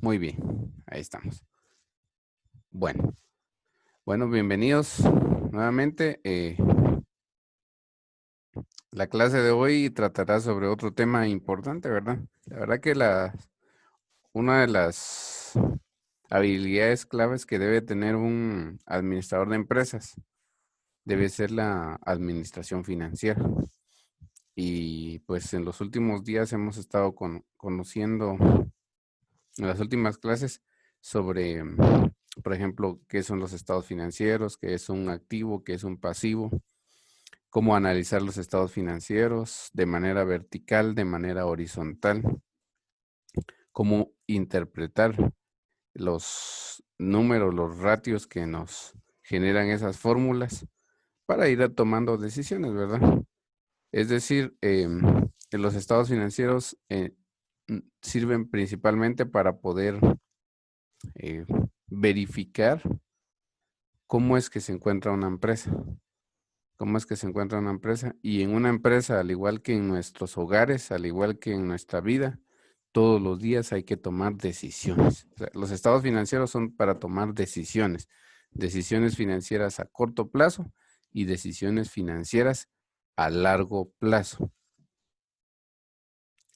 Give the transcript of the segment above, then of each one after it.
Muy bien, ahí estamos. Bueno, bueno, bienvenidos nuevamente. La clase de hoy tratará sobre otro tema importante, ¿verdad? La verdad que una de las habilidades claves que debe tener un administrador de empresas debe ser la administración financiera. Y pues en los últimos días hemos estado conociendo en las últimas clases sobre, por ejemplo, qué son los estados financieros, qué es un activo, qué es un pasivo, cómo analizar los estados financieros de manera vertical, de manera horizontal, cómo interpretar los números, los ratios que nos generan esas fórmulas para ir tomando decisiones, ¿verdad? Es decir, que los estados financieros sirven principalmente para poder eh, verificar cómo es que se encuentra una empresa. Cómo es que se encuentra una empresa. Y en una empresa, al igual que en nuestros hogares, al igual que en nuestra vida, todos los días hay que tomar decisiones. O sea, los estados financieros son para tomar decisiones. Decisiones financieras a corto plazo y decisiones financieras a largo plazo.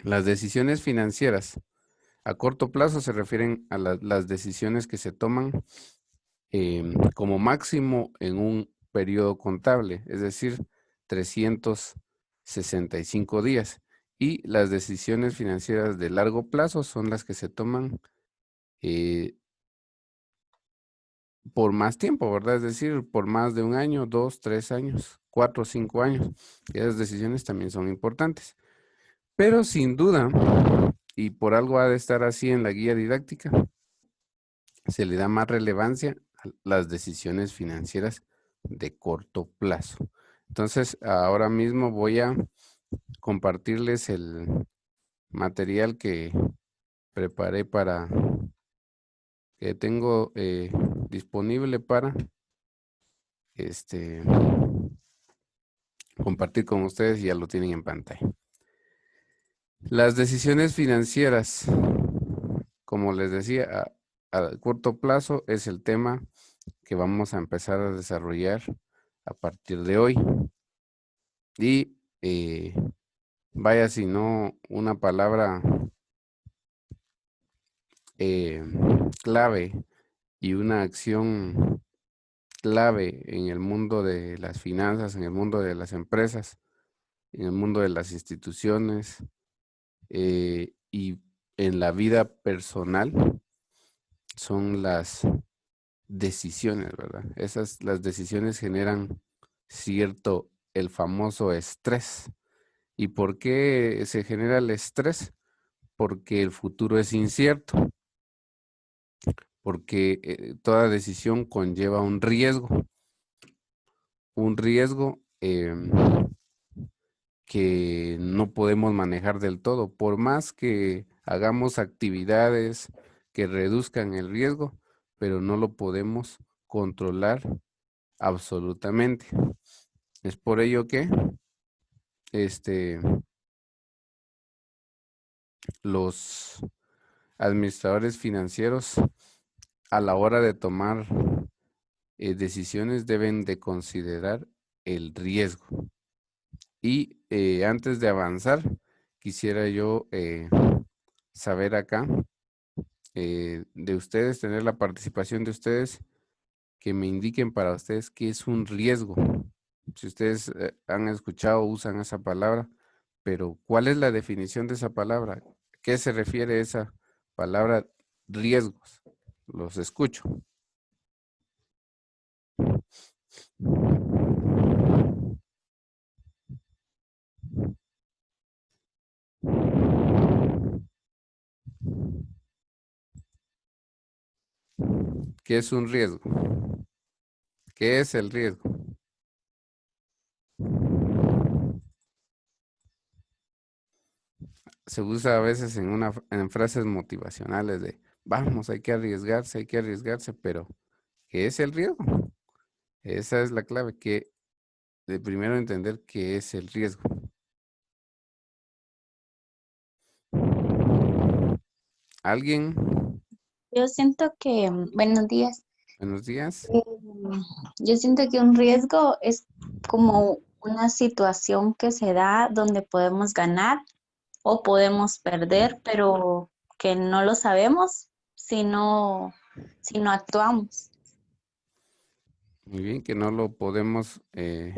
Las decisiones financieras a corto plazo se refieren a las decisiones que se toman como máximo en un periodo contable, es decir, 365 días. Y las decisiones financieras de largo plazo son las que se toman por más tiempo, ¿verdad? Es decir, por más de un año, 2, 3 años, 4, 5 años. Esas decisiones también son importantes. Pero sin duda, y por algo ha de estar así en la guía didáctica, se le da más relevancia a las decisiones financieras de corto plazo. Entonces, ahora mismo voy a compartirles el material que preparé que tengo disponible para este, compartir con ustedes y ya lo tienen en pantalla. Las decisiones financieras, como les decía, a corto plazo es el tema que vamos a empezar a desarrollar a partir de hoy. Y vaya si no una palabra eh, clave y una acción clave en el mundo de las finanzas, en el mundo de las empresas, en el mundo de las instituciones y en la vida personal son las decisiones, ¿verdad? Las decisiones generan cierto, el famoso estrés. ¿Y por qué se genera el estrés? Porque el futuro es incierto, porque toda decisión conlleva un riesgo que no podemos manejar del todo. Por más que hagamos actividades que reduzcan el riesgo, pero no lo podemos controlar absolutamente. Es por ello que este, los administradores financieros a la hora de tomar decisiones deben de considerar el riesgo. Y antes de avanzar, quisiera yo saber acá de ustedes, tener la participación de ustedes, que me indiquen para ustedes qué es un riesgo. Si ustedes han escuchado, usan esa palabra, pero ¿cuál es la definición de esa palabra? ¿Qué se refiere esa palabra riesgos? Los escucho. ¿Qué es un riesgo? ¿Qué es el riesgo? Se usa a veces en frases motivacionales de, vamos, hay que arriesgarse, pero ¿qué es el riesgo? Esa es la clave, que de primero entender qué es el riesgo. ¿Alguien? Yo siento que, buenos días. Buenos días. Mm, Yo siento que un riesgo es como una situación que se da donde podemos ganar o podemos perder, pero que no lo sabemos si no actuamos. Muy bien, que no lo podemos em,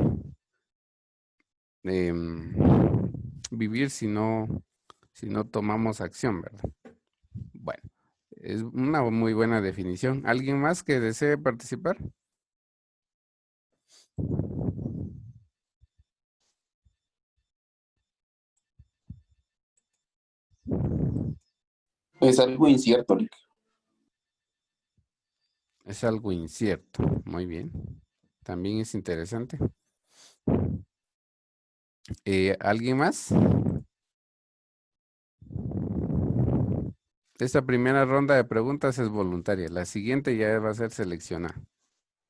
vivir si no tomamos acción, ¿verdad? Bueno, es una muy buena definición. ¿Alguien más que desee participar? Es algo incierto, Lick. Es algo incierto. Muy bien. También es interesante. ¿Alguien más? Esta primera ronda de preguntas es voluntaria. La siguiente ya va a ser seleccionada.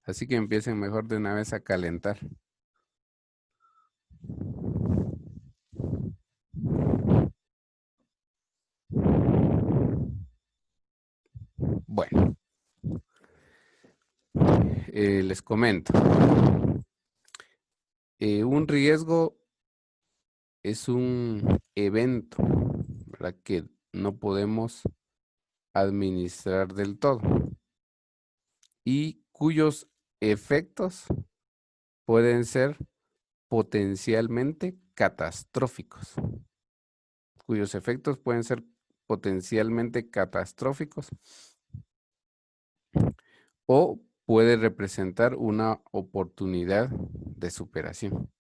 Así que empiecen mejor de una vez a calentar. Bueno, les comento. Un riesgo es un evento, ¿verdad? Que no podemos administrar del todo y cuyos efectos pueden ser potencialmente catastróficos, cuyos efectos pueden ser potencialmente catastróficos o puede representar una oportunidad de superación.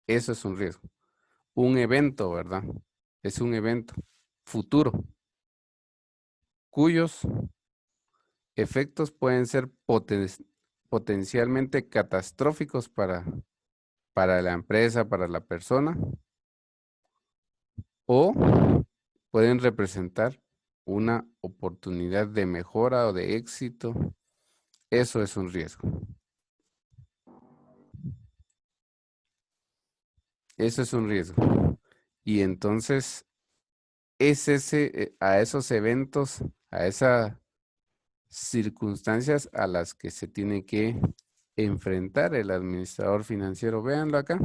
Eso es un riesgo. Un evento, ¿verdad? Es un evento futuro cuyos efectos pueden ser potencialmente catastróficos para la empresa, para la persona, o pueden representar una oportunidad de mejora o de éxito. Eso es un riesgo. Eso es un riesgo. Y entonces es a esos eventos, a esas circunstancias a las que se tiene que enfrentar el administrador financiero. Véanlo acá,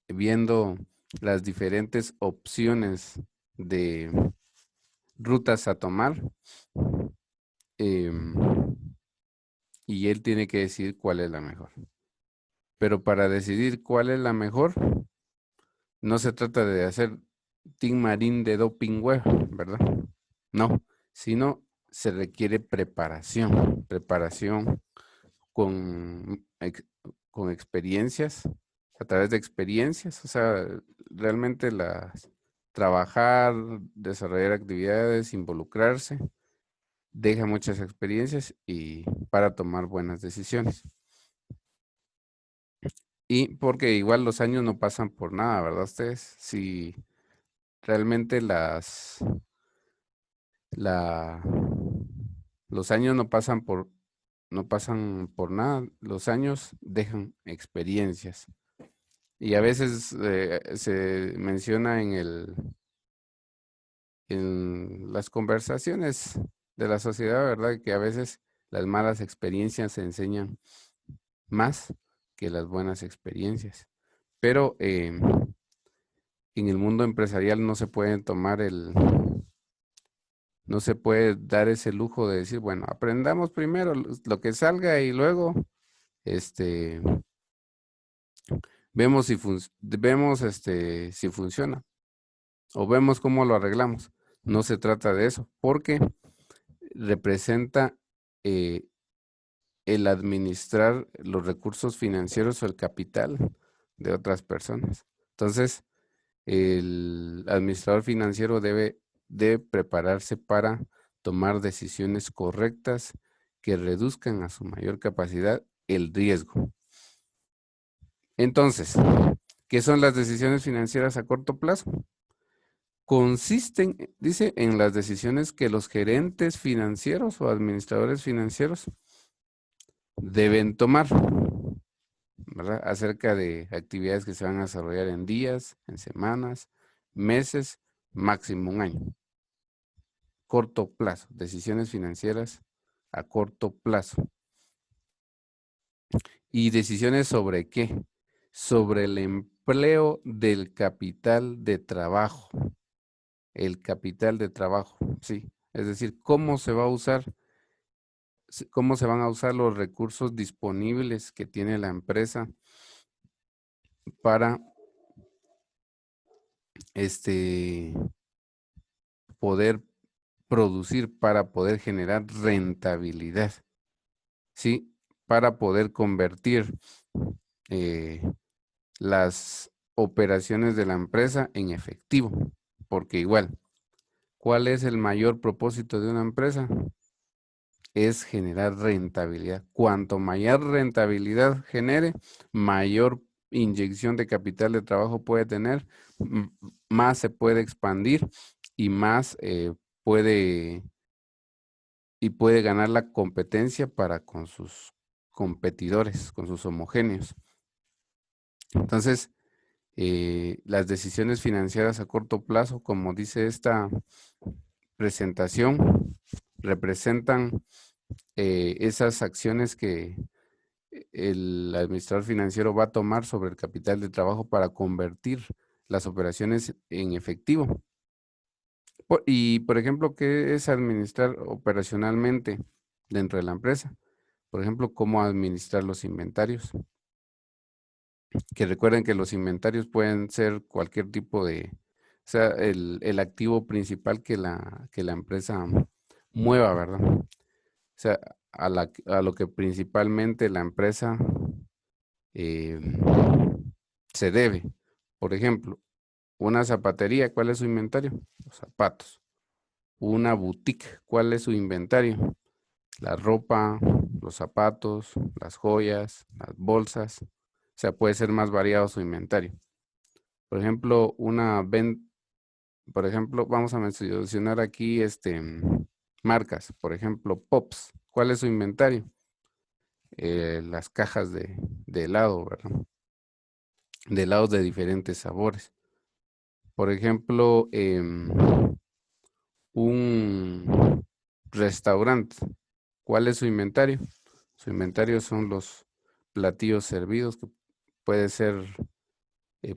viendo las diferentes opciones de rutas a tomar, em, y él tiene que decidir cuál es la mejor. Pero para decidir cuál es la mejor, no se trata de hacer Team Marín de doping web, ¿verdad? No, sino se requiere preparación, preparación con, con experiencias, a través de experiencias, o sea, realmente trabajar, desarrollar actividades, involucrarse, deja muchas experiencias y para tomar buenas decisiones. Y porque igual los años no pasan por nada, ¿verdad ustedes? Si realmente la, los años no pasan por nada, los años dejan experiencias. Y a veces se menciona en las conversaciones de la sociedad, ¿verdad? Que a veces las malas experiencias se enseñan más que las buenas experiencias. Pero en el mundo empresarial no se puede no se puede dar ese lujo de decir, bueno, aprendamos primero lo que salga y luego, este, vemos si funciona o vemos cómo lo arreglamos. No se trata de eso, porque representa eh, el administrar los recursos financieros o el capital de otras personas. Entonces, el administrador financiero debe prepararse para tomar decisiones correctas que reduzcan a su mayor capacidad el riesgo. Entonces, ¿qué son las decisiones financieras a corto plazo? Consisten, dice, en las decisiones que los gerentes financieros o administradores financieros deben tomar, ¿verdad? Acerca de actividades que se van a desarrollar en días, en semanas, meses, máximo un año. Corto plazo, decisiones financieras a corto plazo. ¿Y decisiones sobre qué? Sobre el empleo del capital de trabajo. El capital de trabajo, sí. Es decir, cómo se va a usar, cómo se van a usar los recursos disponibles que tiene la empresa para poder producir, para poder generar rentabilidad, ¿sí? Para poder convertir eh, las operaciones de la empresa en efectivo. Porque igual, ¿cuál es el mayor propósito de una empresa? Es generar rentabilidad. Cuanto mayor rentabilidad genere, mayor inyección de capital de trabajo puede tener, más se puede expandir y más puede puede ganar la competencia para con sus competidores, con sus homogéneos. Entonces, las decisiones financieras a corto plazo, como dice esta presentación, representan esas acciones que el administrador financiero va a tomar sobre el capital de trabajo para convertir las operaciones en efectivo. Y, por ejemplo, ¿qué es administrar operacionalmente dentro de la empresa? Por ejemplo, cómo administrar los inventarios. Que recuerden que los inventarios pueden ser cualquier tipo de, o sea, el activo principal que la empresa mueva, ¿verdad? O sea, a lo que principalmente la empresa eh, se debe. Por ejemplo, una zapatería, ¿cuál es su inventario? Los zapatos. Una boutique, ¿cuál es su inventario? La ropa, los zapatos, las joyas, las bolsas. O sea, puede ser más variado su inventario. Por ejemplo, por ejemplo, vamos a mencionar aquí marcas. Por ejemplo, Pops. ¿Cuál es su inventario? Las cajas de helado, ¿verdad? De helados de diferentes sabores. Por ejemplo, un restaurante. ¿Cuál es su inventario? Su inventario son los platillos servidos, que puede ser eh,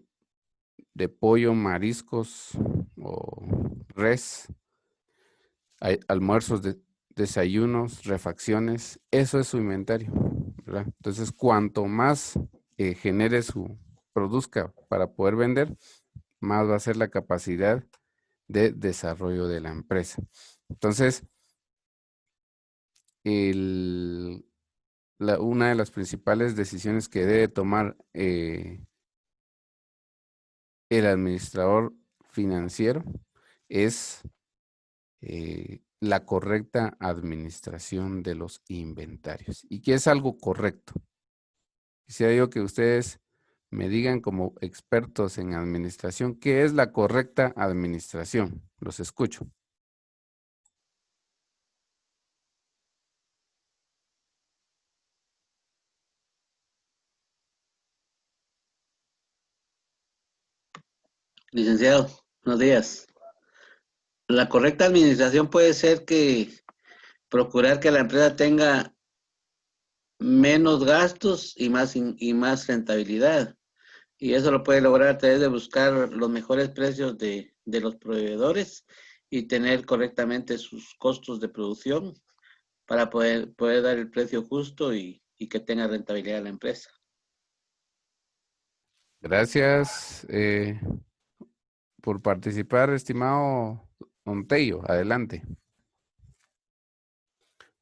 de pollo, mariscos o res, hay almuerzos, desayunos, refacciones. Eso es su inventario, ¿verdad? Entonces, cuanto más genere produzca para poder vender, más va a ser la capacidad de desarrollo de la empresa. Entonces, una de las principales decisiones que debe tomar el administrador financiero es la correcta administración de los inventarios. ¿Y qué es algo correcto? Quisiera yo que ustedes me digan como expertos en administración, ¿qué es la correcta administración? Los escucho. Licenciado, buenos días. La correcta administración puede ser que procurar que la empresa tenga menos gastos y más rentabilidad. Y eso lo puede lograr a través de buscar los mejores precios de los proveedores y tener correctamente sus costos de producción para poder dar el precio justo y que tenga rentabilidad a la empresa. Gracias por participar, estimado Montello. Adelante.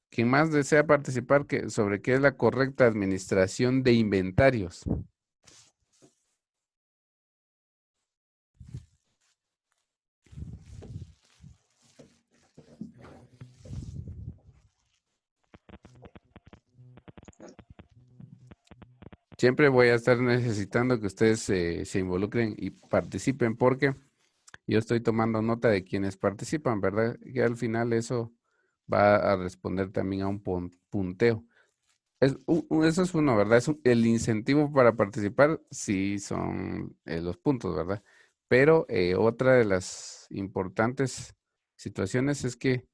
¿Quién más desea participar sobre qué es la correcta administración de inventarios? Siempre voy a estar necesitando que ustedes se involucren y participen porque yo estoy tomando nota de quienes participan, ¿verdad? Y al final eso va a responder también a un punteo. Eso es uno, ¿verdad? El incentivo para participar sí son los puntos, ¿verdad? Pero otra de las importantes situaciones es que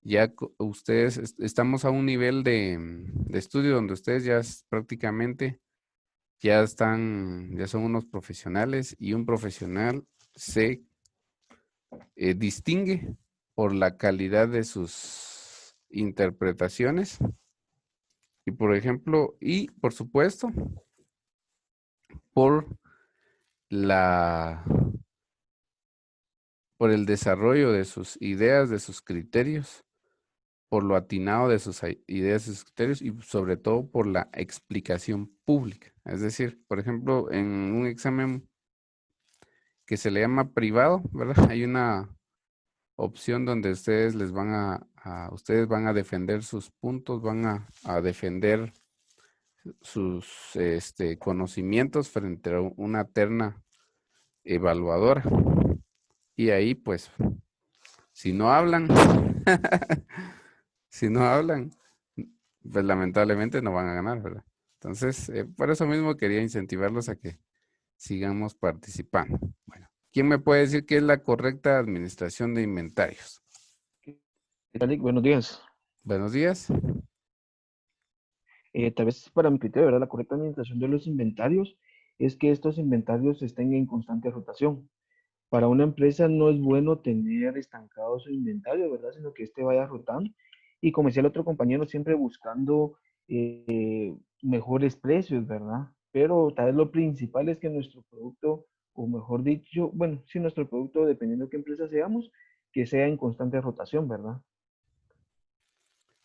ya ustedes estamos a un nivel de estudio donde ustedes prácticamente ya son unos profesionales y un profesional se distingue por la calidad de sus interpretaciones y por supuesto, por la, por el desarrollo de sus ideas, de sus criterios, por lo atinado de sus ideas y sus criterios y sobre todo por la explicación pública. Es decir, por ejemplo, en un examen que se le llama privado, ¿verdad? Hay una opción donde ustedes ustedes van a defender sus puntos, van a defender sus conocimientos frente a una terna evaluadora. Y ahí, pues, si no hablan, si no hablan, pues lamentablemente no van a ganar, ¿verdad? Entonces, por eso mismo quería incentivarlos a que sigamos participando. Bueno, ¿quién me puede decir qué es la correcta administración de inventarios? Eric, buenos días. Buenos días. Tal vez para mi criterio, ¿verdad? La correcta administración de los inventarios es que estos inventarios estén en constante rotación. Para una empresa no es bueno tener estancado su inventario, ¿verdad? Sino que este vaya rotando. Y como decía el otro compañero, siempre buscando mejores precios, ¿verdad? Pero tal vez lo principal es que nuestro producto, o mejor dicho, bueno, sí, nuestro producto, dependiendo de qué empresa seamos, que sea en constante rotación, ¿verdad?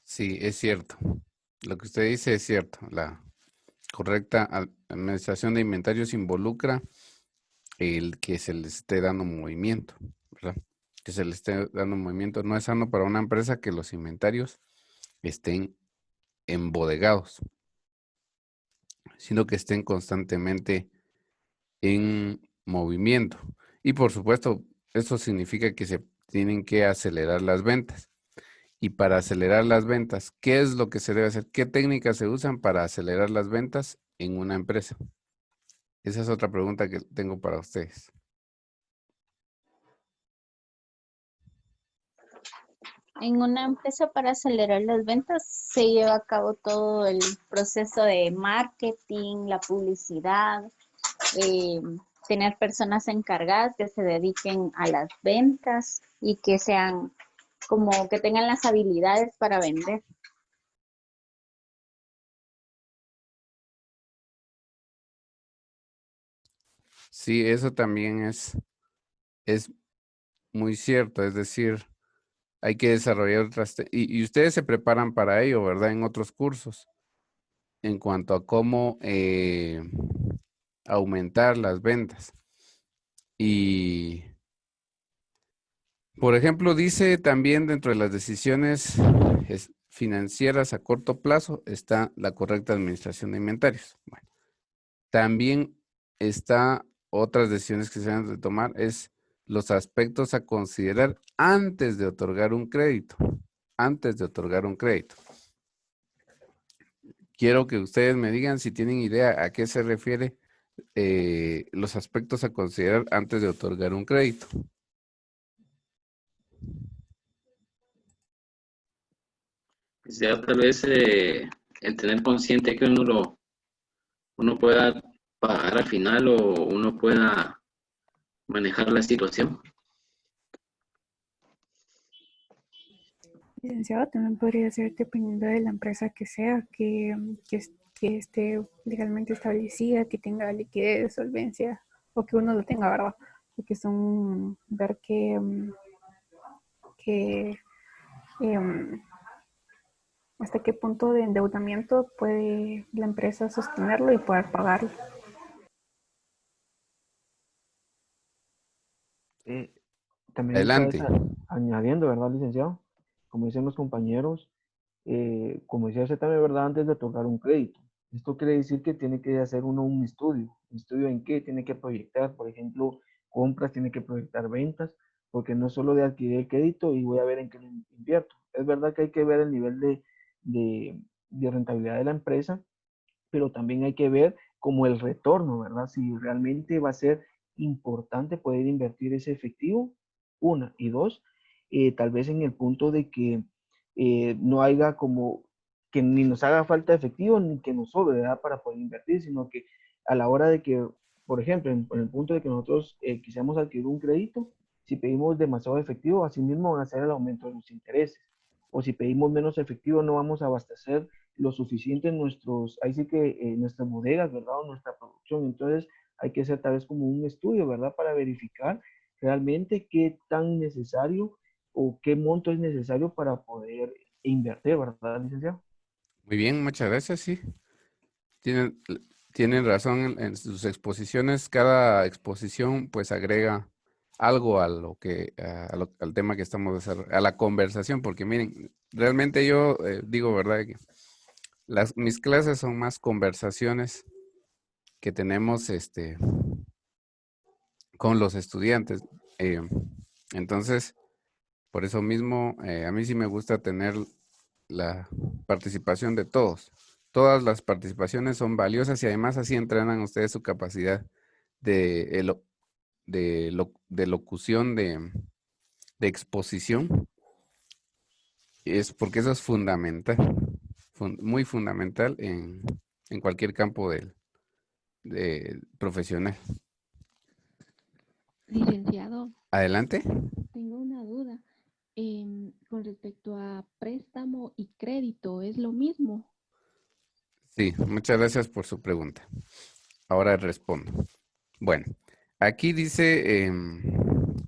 Sí, es cierto. Lo que usted dice es cierto. La correcta administración de inventarios involucra el que se les esté dando movimiento, ¿verdad? Que se les esté dando movimiento. No es sano para una empresa que los inventarios estén embodegados, sino que estén constantemente en movimiento. Y por supuesto, eso significa que se tienen que acelerar las ventas. Y para acelerar las ventas, ¿qué es lo que se debe hacer? ¿Qué técnicas se usan para acelerar las ventas en una empresa? Esa es otra pregunta que tengo para ustedes. En una empresa para acelerar las ventas se lleva a cabo todo el proceso de marketing, la publicidad, eh, tener personas encargadas que se dediquen a las ventas y que sean como que tengan las habilidades para vender. Sí, eso también es muy cierto. Es decir, hay que desarrollar y ustedes se preparan para ello, ¿verdad? En otros cursos, en cuanto a cómo aumentar las ventas. Y, por ejemplo, dice también dentro de las decisiones financieras a corto plazo está la correcta administración de inventarios. Bueno, también está otras decisiones que se deben de tomar, es los aspectos a considerar antes de otorgar un crédito. Antes de otorgar un crédito. Quiero que ustedes me digan si tienen idea a qué se refiere los aspectos a considerar antes de otorgar un crédito. Pues ya tal vez el tener consciente que uno pueda pagar al final o uno pueda manejar la situación. Licenciado, también podría ser dependiendo de la empresa que sea, que que esté legalmente establecida, que tenga liquidez, solvencia, o que uno lo tenga, ¿verdad? Porque son ver que hasta qué punto de endeudamiento puede la empresa sostenerlo y poder pagarlo. Eh, También otra vez Adelante. añadiendo, ¿verdad, licenciado? Como dicen los compañeros, como decía usted también, ¿verdad? Antes de otorgar un crédito. Esto quiere decir que tiene que hacer uno un estudio. ¿Un estudio en qué? Tiene que proyectar, por ejemplo, compras, tiene que proyectar ventas, porque no es solo de adquirir el crédito y voy a ver en qué lo invierto. Es verdad que hay que ver el nivel de, de rentabilidad de la empresa, pero también hay que ver como el retorno, ¿verdad? Si realmente va a ser importante poder invertir ese efectivo, una, y dos, tal vez en el punto de que no haya como que ni nos haga falta efectivo ni que nos sobre, ¿verdad? Para poder invertir, sino que a la hora de que, por ejemplo, en el punto de que nosotros quisiéramos adquirir un crédito, si pedimos demasiado efectivo, así mismo van a ser el aumento de los intereses. O si pedimos menos efectivo, no vamos a abastecer lo suficiente en nuestros, ahí sí que nuestras bodegas, ¿verdad? O nuestra producción. Entonces hay que hacer tal vez como un estudio, ¿verdad? Para verificar realmente qué tan necesario o qué monto es necesario para poder invertir, ¿verdad, licenciado? Muy bien, muchas gracias, sí. Tienen, tienen razón en sus exposiciones. Cada exposición pues agrega algo a lo que, al tema que estamos desarrollando, a la conversación, porque miren, realmente yo digo, ¿verdad? Que mis clases son más conversaciones que tenemos con los estudiantes. Eh, entonces, por eso mismo, a mí sí me gusta tener la participación de todos. Todas las participaciones son valiosas y además así entrenan ustedes su capacidad de, de locución, de exposición. Es porque eso es fundamental, muy fundamental en cualquier campo profesional. Licenciado, Adelante. tengo una duda con respecto a préstamo y crédito. ¿Es lo mismo? Sí, muchas gracias por su pregunta. Ahora respondo. Bueno, aquí dice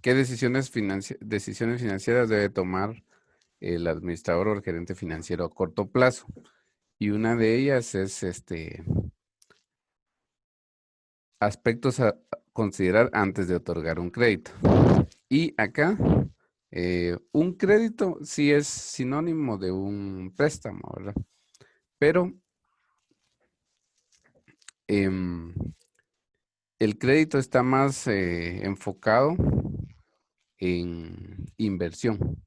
qué decisiones financieras debe tomar el administrador o el gerente financiero a corto plazo. Y una de ellas es aspectos a considerar antes de otorgar un crédito. Y acá, un crédito sí es sinónimo de un préstamo, ¿verdad? Pero em, el crédito está más enfocado en inversión,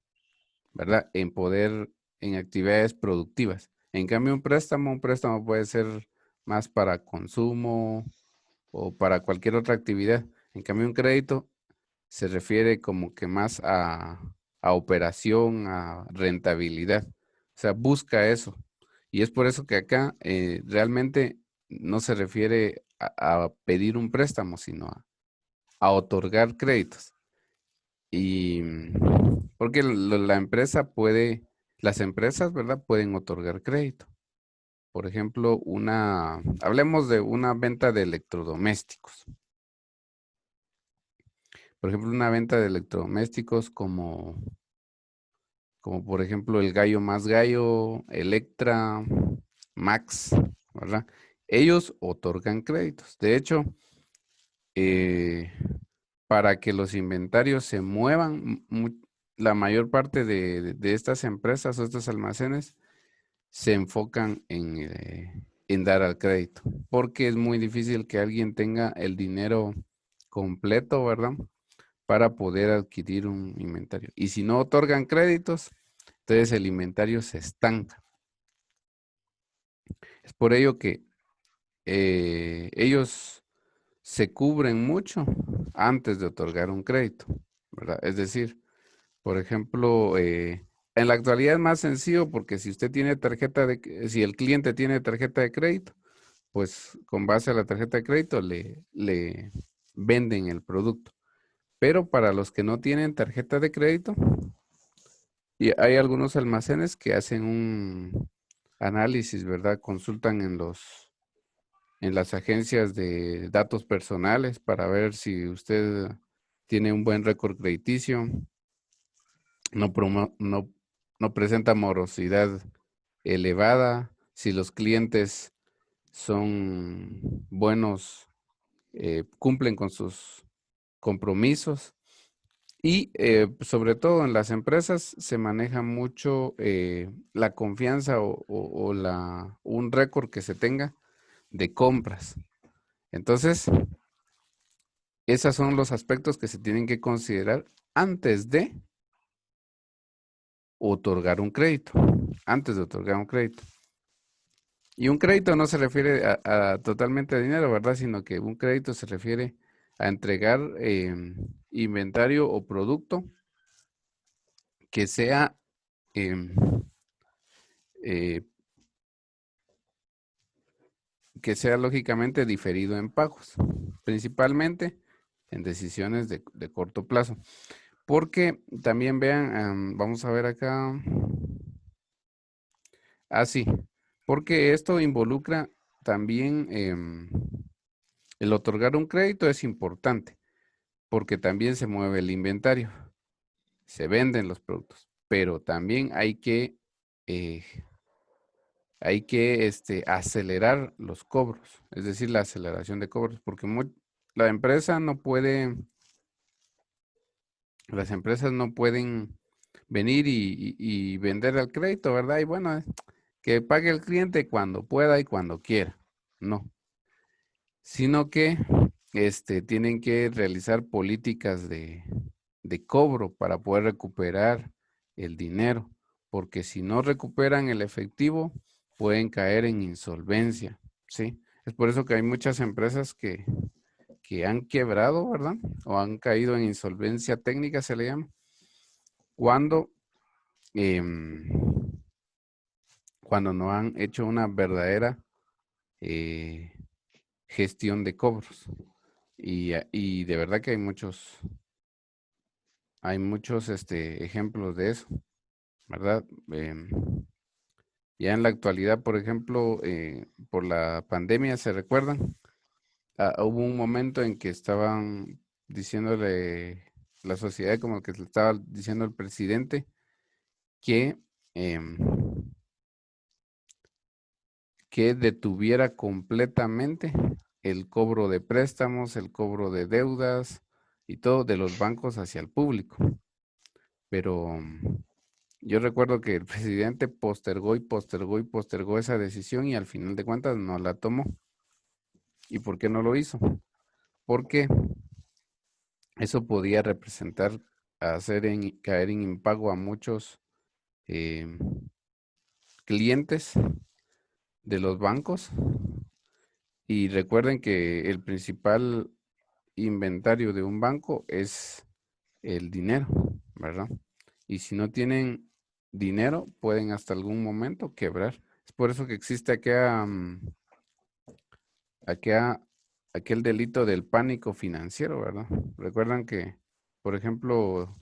¿verdad? En actividades productivas. En cambio, un préstamo puede ser más para consumo o para cualquier otra actividad. En cambio, un crédito se refiere como que más a operación, a rentabilidad. O sea, busca eso. Y es por eso que acá realmente no se refiere a pedir un préstamo, sino a otorgar créditos. Y porque la empresa puede, las empresas, ¿verdad? Pueden otorgar crédito. Por ejemplo, hablemos de una venta de electrodomésticos. Por ejemplo, una venta de electrodomésticos como por ejemplo el Gallo Más Gallo, Electra, Max, ¿verdad? Ellos otorgan créditos. De hecho, eh, para que los inventarios se muevan, la mayor parte de estas empresas o estos almacenes se enfocan en dar al crédito, porque es muy difícil que alguien tenga el dinero completo, ¿verdad? Para poder adquirir un inventario. Y si no otorgan créditos, entonces el inventario se estanca. Es por ello que ellos se cubren mucho antes de otorgar un crédito, ¿verdad? Es decir, por ejemplo, en la actualidad es más sencillo porque si usted tiene si el cliente tiene tarjeta de crédito, pues con base a la tarjeta de crédito le venden el producto. Pero para los que no tienen tarjeta de crédito, y hay algunos almacenes que hacen análisis, ¿verdad? Consultan en las agencias de datos personales para ver si usted tiene un buen récord crediticio, no presenta morosidad elevada, si los clientes son buenos, cumplen con sus compromisos y sobre todo en las empresas se maneja mucho la confianza o un récord que se tenga de compras. Entonces, esos son los aspectos que se tienen que considerar antes de otorgar un crédito, antes de otorgar un crédito. Y un crédito no se refiere a totalmente a dinero, ¿verdad? Sino que un crédito se refiere a entregar inventario o producto que sea em, eh, que sea lógicamente diferido en pagos, principalmente en decisiones de corto plazo. Porque también vean, vamos a ver acá. Sí, porque esto involucra también el otorgar un crédito es importante, porque también se mueve el inventario, se venden los productos, pero también eh, hay que acelerar los cobros, es decir, la aceleración de cobros, porque la empresa no puede, las empresas no pueden venir y vender el crédito, ¿verdad? Y bueno, que pague el cliente cuando pueda y cuando quiera. No, sino que tienen que realizar políticas de cobro para poder recuperar el dinero, porque si no recuperan el efectivo, pueden caer en insolvencia, ¿sí? Es por eso que hay muchas empresas que han quebrado, ¿verdad? O han caído en insolvencia técnica, se le llama, cuando, em, cuando no han hecho una verdadera eh, gestión de cobros. Y de verdad que hay muchos ejemplos de eso, ¿verdad? Ya en la actualidad, por ejemplo, por la pandemia, ¿se recuerdan? Hubo un momento en que estaban diciéndole la sociedad, como que le estaba diciendo el presidente, que, em, que detuviera completamente el cobro de préstamos, el cobro de deudas y todo de los bancos hacia el público. Pero yo recuerdo que el presidente postergó y postergó y postergó esa decisión y al final de cuentas no la tomó. ¿Y por qué no lo hizo? Porque eso podía representar caer en impago a muchos eh, clientes de los bancos. Y recuerden que el principal inventario de un banco es el dinero, ¿verdad? Y si no tienen dinero, pueden hasta algún momento quebrar. Es por eso que existe aquella- aquel delito del pánico financiero, ¿verdad? Recuerdan que, por ejemplo,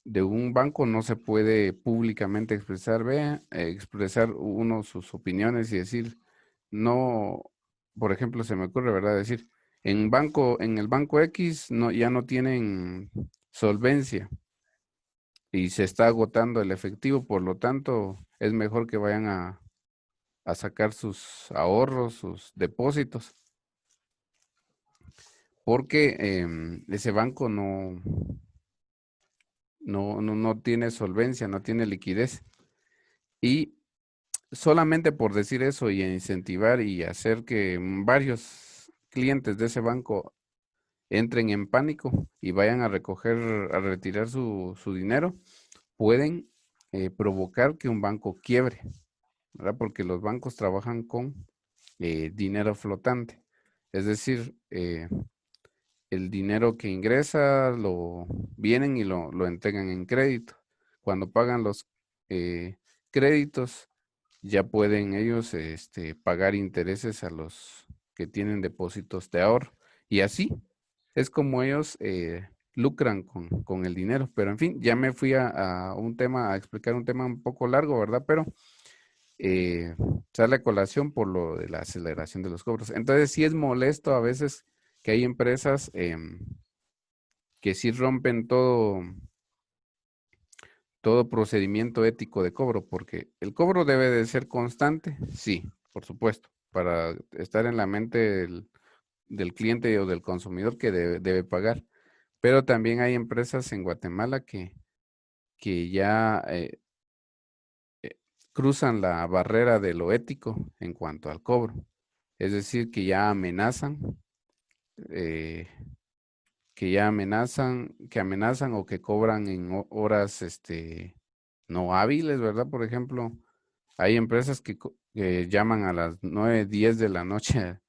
de un banco no se puede públicamente expresar uno sus opiniones y decir, no, por ejemplo, se me ocurre, ¿verdad? Decir, en el banco X ya no tienen solvencia y se está agotando el efectivo, por lo tanto, es mejor que vayan a sacar sus ahorros, sus depósitos, porque ese banco no tiene solvencia, no tiene liquidez. Y solamente por decir eso y incentivar y hacer que varios clientes de ese banco entren en pánico y vayan a retirar su dinero, pueden provocar que un banco quiebre, ¿verdad? Porque los bancos trabajan con dinero flotante. Es decir, el dinero que ingresa vienen y lo entregan en crédito. Cuando pagan los créditos, ya pueden ellos pagar intereses a los que tienen depósitos de ahorro. Y así es como ellos lucran con el dinero. Pero en fin, ya me fui a un tema, a explicar un tema un poco largo, ¿verdad? Pero eh, sale a colación por lo de la aceleración de los cobros. Entonces sí es molesto a veces que hay empresas que sí rompen todo procedimiento ético de cobro, porque el cobro debe de ser constante, sí, por supuesto, para estar en la mente del cliente o del consumidor que debe pagar. Pero también hay empresas en Guatemala que ya cruzan la barrera de lo ético en cuanto al cobro. Es decir, eh, que amenazan o que cobran en horas no hábiles, ¿verdad? Por ejemplo, hay empresas que llaman a las 9, 10 de la noche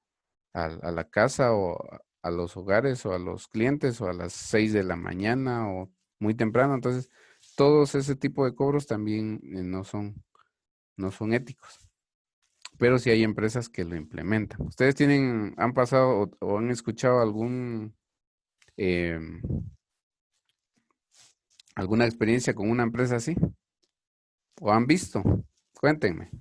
a la casa o a los hogares o a los clientes o a las 6 de la mañana o muy temprano. Entonces, todos ese tipo de cobros también no son éticos. Pero sí hay empresas que lo implementan. ¿Ustedes han pasado o han escuchado em, alguna experiencia con una empresa así? ¿O han visto? Cuéntenme.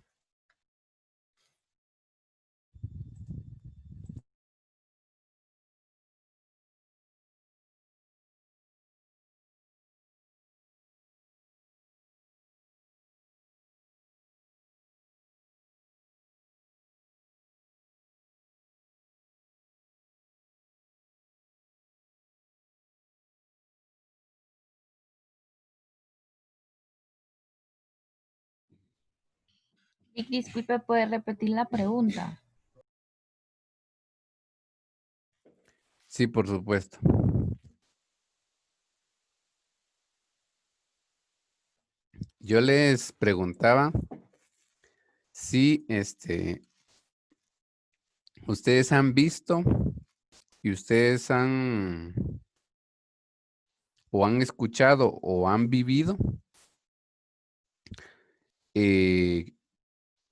Vic, disculpe, ¿puede repetir la pregunta? Sí, por supuesto. Yo les preguntaba si ustedes han visto y ustedes han escuchado o han vivido eh,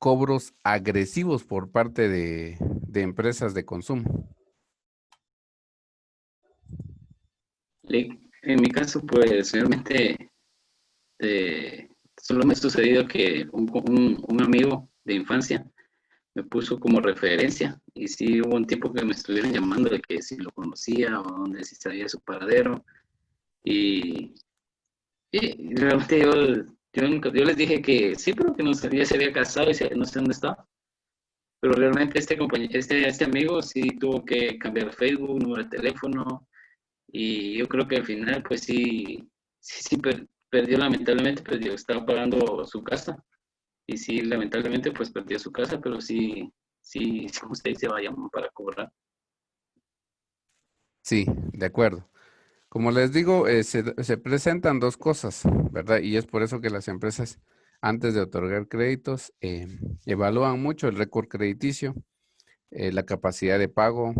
cobros agresivos por parte de empresas de consumo. En mi caso, pues realmente solo me ha sucedido que un amigo de infancia me puso como referencia y sí hubo un tiempo que me estuvieron llamando de que si lo conocía o dónde si sabía su paradero y, y realmente yo les dije que sí, pero que no sabía, se había casado y no sé dónde estaba. Pero realmente este amigo sí tuvo que cambiar Facebook, número de teléfono, y yo creo que al final, pues sí, perdió, lamentablemente, perdió, estaba pagando su casa, y sí, lamentablemente, pues perdió su casa, pero sí, como usted dice, vaya para cobrar. Sí, de acuerdo. Como les digo, se presentan dos cosas, ¿verdad? Y es por eso que las empresas, antes de otorgar créditos, evalúan mucho el récord crediticio, la capacidad de pago,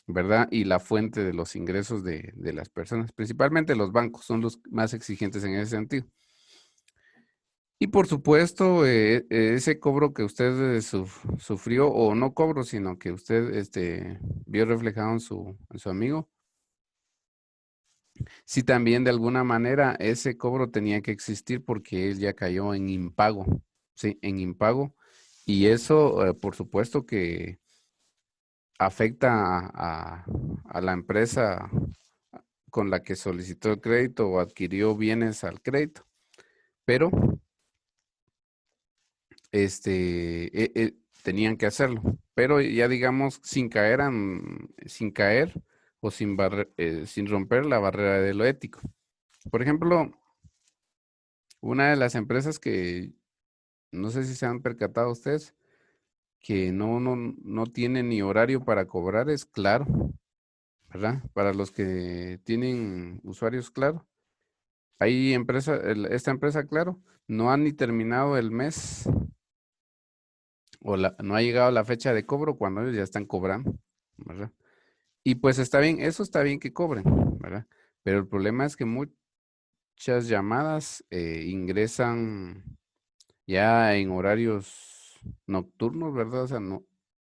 ¿verdad? Y la fuente de los ingresos de las personas. Principalmente los bancos son los más exigentes en ese sentido. Y por supuesto, ese cobro que usted sufrió, o no cobro, sino que usted vio reflejado en su amigo, sí también de alguna manera ese cobro tenía que existir porque él ya cayó en impago, sí, en impago. Y eso, por supuesto que afecta a la empresa con la que solicitó el crédito o adquirió bienes al crédito. Pero tenían que hacerlo, pero ya digamos sin caer o sin romper la barrera de lo ético. Por ejemplo, una de las empresas que no sé si se han percatado ustedes que no tiene ni horario para cobrar es Claro, ¿verdad? Para los que tienen usuarios Claro. Esta empresa Claro no ha ni terminado el mes o no ha llegado la fecha de cobro cuando ellos ya están cobrando, ¿verdad? Y pues está bien, eso está bien que cobren, ¿verdad? Pero el problema es que muchas llamadas ingresan ya en horarios nocturnos, ¿verdad? O sea, no,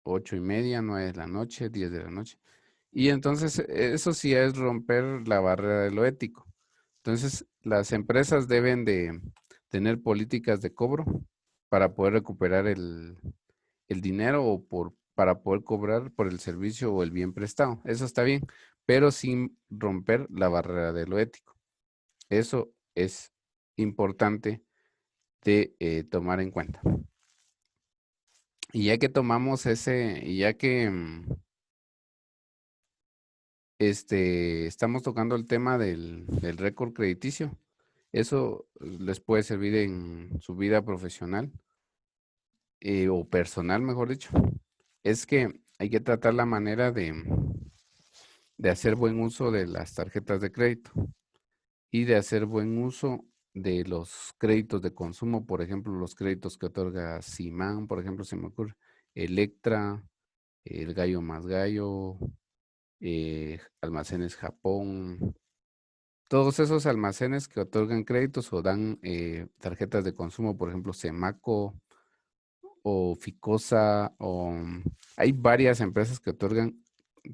8:30, 9 de la noche, 10 de la noche. Y entonces eso sí es romper la barrera de lo ético. Entonces las empresas deben de tener políticas de cobro para poder recuperar el dinero o para poder cobrar por el servicio o el bien prestado. Eso está bien, pero sin romper la barrera de lo ético. Eso es importante de tomar en cuenta. Y ya que tomamos y ya que estamos tocando el tema del récord crediticio, eso les puede servir en su vida profesional o personal, mejor dicho. Es que hay que tratar la manera de hacer buen uso de las tarjetas de crédito y de hacer buen uso de los créditos de consumo, por ejemplo, los créditos que otorga Simán, por ejemplo, se me ocurre, Electra, el Gallo Más Gallo, Almacenes Japón, todos esos almacenes que otorgan créditos o dan tarjetas de consumo, por ejemplo, Semaco o Ficosa, hay varias empresas que otorgan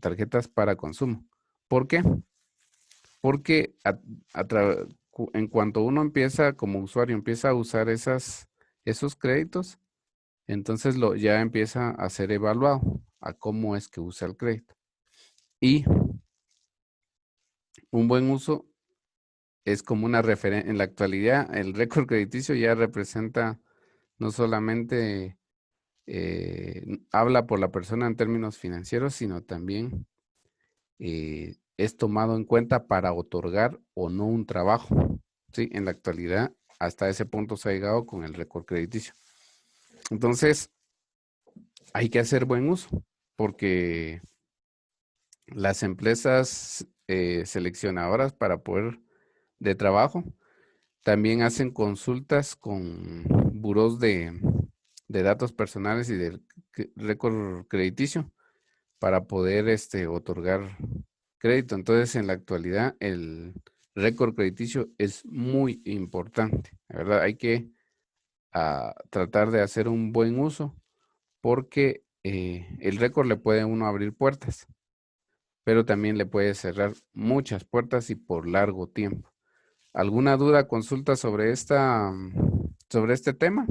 tarjetas para consumo. ¿Por qué? Porque en cuanto uno empieza como usuario, empieza a usar esos créditos, entonces ya empieza a ser evaluado a cómo es que usa el crédito. Y un buen uso es como una referencia. En la actualidad, el récord crediticio ya representa no solamente habla por la persona en términos financieros, sino también es tomado en cuenta para otorgar o no un trabajo. ¿Sí? En la actualidad, hasta ese punto se ha llegado con el récord crediticio. Entonces, hay que hacer buen uso, porque las empresas seleccionadoras para poder de trabajo también hacen consultas con burós de datos personales y del récord crediticio para poder otorgar crédito. Entonces, en la actualidad, el récord crediticio es muy importante, ¿verdad? Hay que tratar de hacer un buen uso porque el récord le puede a uno abrir puertas, pero también le puede cerrar muchas puertas y por largo tiempo. ¿Alguna duda, consulta sobre sobre este tema?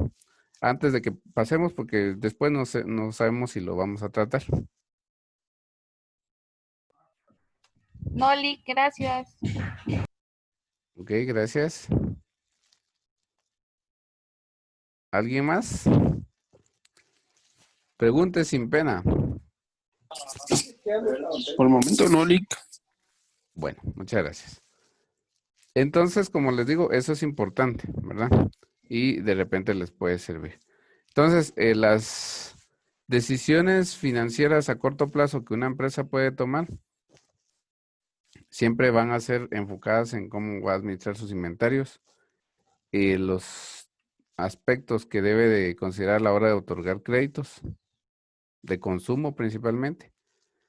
Antes de que pasemos, porque después no sabemos si lo vamos a tratar. Noli, gracias. Ok, gracias. ¿Alguien más? Pregunte sin pena. Por el momento no, Lick. Bueno, muchas gracias. Entonces, como les digo, eso es importante, ¿verdad? Y de repente les puede servir. Entonces, las decisiones financieras a corto plazo que una empresa puede tomar siempre van a ser enfocadas en cómo va a administrar sus inventarios, los aspectos que debe de considerar a la hora de otorgar créditos, de consumo principalmente,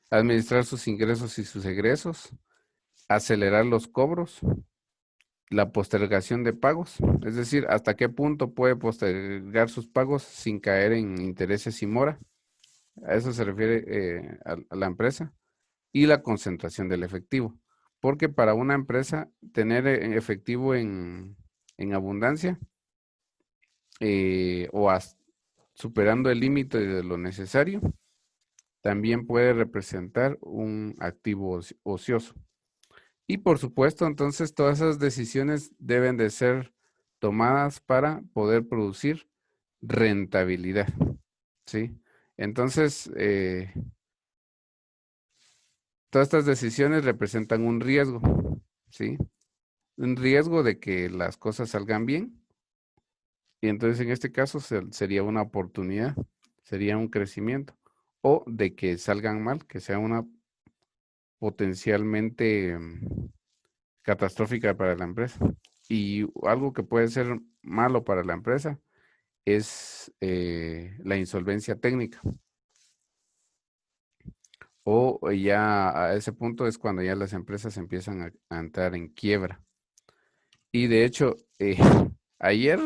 administrar sus ingresos y sus egresos, acelerar los cobros, la postergación de pagos, es decir, hasta qué punto puede postergar sus pagos sin caer en intereses y mora. A eso se refiere a la empresa. Y la concentración del efectivo. Porque para una empresa tener efectivo en abundancia superando el límite de lo necesario, también puede representar un activo ocioso. Y por supuesto, entonces todas esas decisiones deben de ser tomadas para poder producir rentabilidad. ¿Sí? Entonces, todas estas decisiones representan un riesgo, ¿sí? Un riesgo de que las cosas salgan bien. Y entonces en este caso sería una oportunidad, sería un crecimiento. O de que salgan mal, que sea una potencialmente catastrófica para la empresa. Y algo que puede ser malo para la empresa es la insolvencia técnica. O ya a ese punto es cuando ya las empresas empiezan a entrar en quiebra. Y de hecho, ayer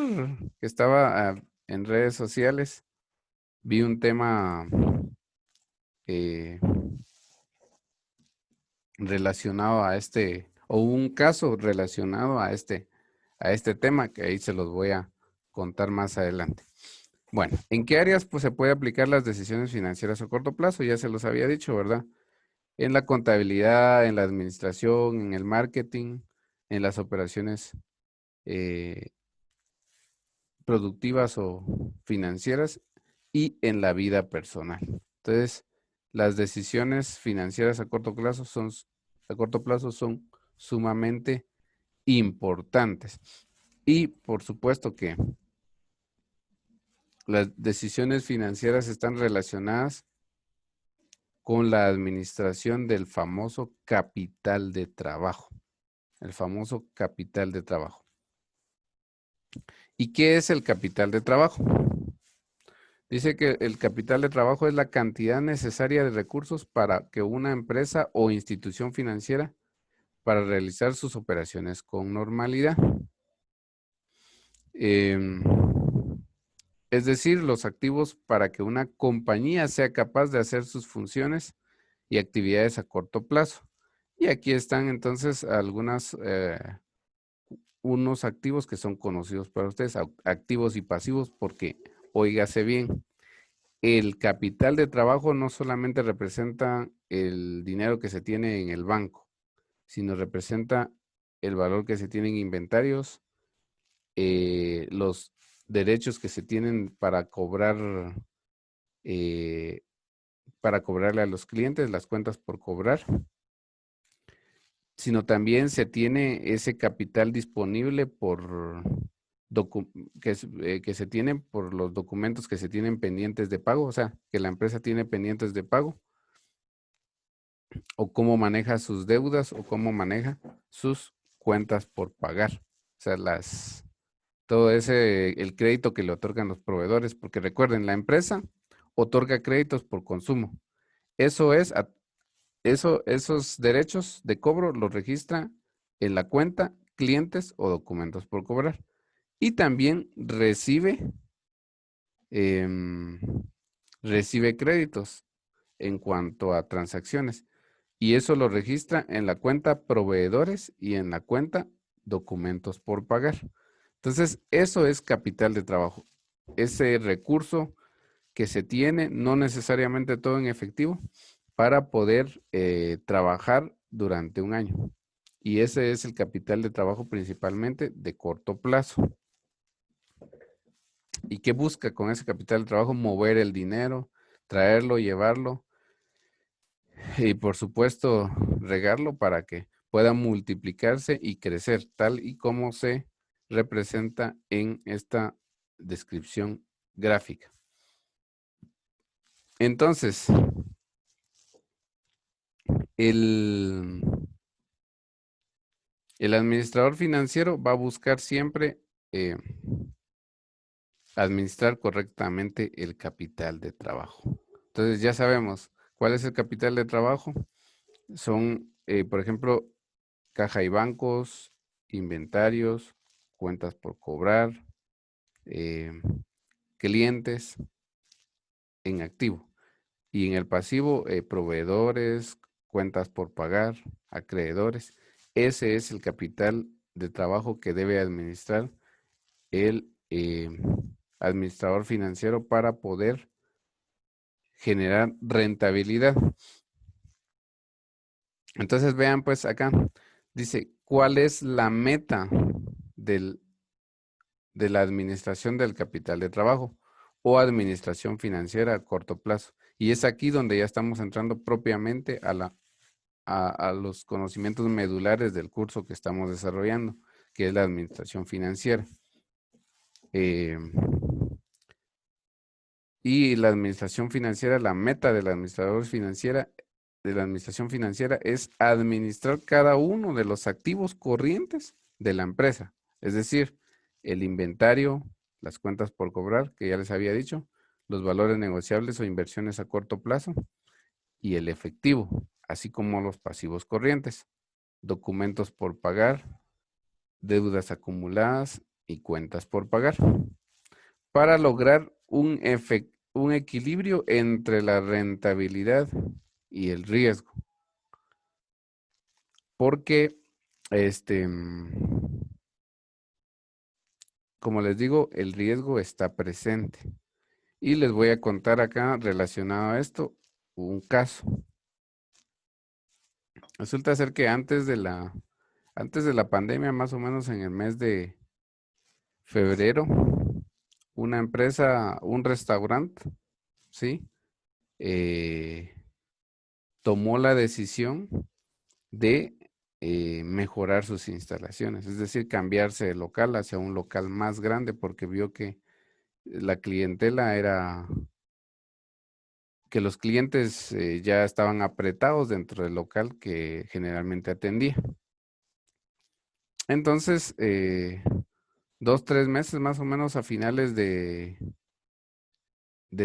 que estaba en redes sociales, vi un tema relacionado a o un caso relacionado a este tema, que ahí se los voy a contar más adelante. Bueno, ¿en qué áreas pues, se puede aplicar las decisiones financieras a corto plazo? Ya se los había dicho, ¿verdad? En la contabilidad, en la administración, en el marketing, en las operaciones productivas o financieras y en la vida personal. Entonces, las decisiones financieras a corto plazo son sumamente importantes. Y por supuesto que las decisiones financieras están relacionadas con la administración del famoso capital de trabajo. El famoso capital de trabajo. ¿Y qué es el capital de trabajo? Dice que el capital de trabajo es la cantidad necesaria de recursos para que una empresa o institución financiera para realizar sus operaciones con normalidad. Es decir, los activos para que una compañía sea capaz de hacer sus funciones y actividades a corto plazo. Y aquí están entonces unos activos que son conocidos para ustedes, activos y pasivos, porque óigase bien, el capital de trabajo no solamente representa el dinero que se tiene en el banco, sino representa el valor que se tiene en inventarios, los derechos que se tienen para cobrarle a los clientes, las cuentas por cobrar, sino también se tiene ese capital disponible que se tienen por los documentos que se tienen pendientes de pago, o sea, que la empresa tiene pendientes de pago, o cómo maneja sus deudas, o cómo maneja sus cuentas por pagar. O sea, todo el crédito que le otorgan los proveedores, porque recuerden, la empresa otorga créditos por consumo. Esos derechos de cobro los registra en la cuenta, clientes o documentos por cobrar. Y también em, recibe créditos en cuanto a transacciones. Y eso lo registra en la cuenta proveedores y en la cuenta documentos por pagar. Entonces, eso es capital de trabajo. Ese recurso que se tiene, no necesariamente todo en efectivo, para poder trabajar durante un año. Y ese es el capital de trabajo principalmente de corto plazo. ¿Y qué busca con ese capital de trabajo? Mover el dinero, traerlo, llevarlo y por supuesto regarlo para que pueda multiplicarse y crecer, tal y como se representa en esta descripción gráfica. Entonces, el administrador financiero va a buscar siempre administrar correctamente el capital de trabajo. Entonces ya sabemos cuál es el capital de trabajo. Son, por ejemplo, caja y bancos, inventarios, cuentas por cobrar, clientes en activo. Y en el pasivo, proveedores, cuentas por pagar, acreedores. Ese es el capital de trabajo que debe administrar el administrador financiero para poder generar rentabilidad. Entonces vean pues acá, dice, ¿cuál es la meta de la administración del capital de trabajo o administración financiera a corto plazo? Y es aquí donde ya estamos entrando propiamente a los conocimientos medulares del curso que estamos desarrollando, que es la administración financiera. Y la administración financiera, la meta de la administración financiera es administrar cada uno de los activos corrientes de la empresa. Es decir, el inventario, las cuentas por cobrar, que ya les había dicho, los valores negociables o inversiones a corto plazo y el efectivo, así como los pasivos corrientes, documentos por pagar, deudas acumuladas y cuentas por pagar, para lograr un equilibrio entre la rentabilidad y el riesgo. Porque como les digo, el riesgo está presente. Y les voy a contar acá, relacionado a esto, un caso. Resulta ser que antes de la pandemia, más o menos en el mes de febrero, una empresa, un restaurante, ¿sí? Tomó la decisión de mejorar sus instalaciones, es decir, cambiarse de local hacia un local más grande porque vio que la clientela era, que los clientes ya estaban apretados dentro del local que generalmente atendía. Entonces, 2, 3 meses más o menos a finales del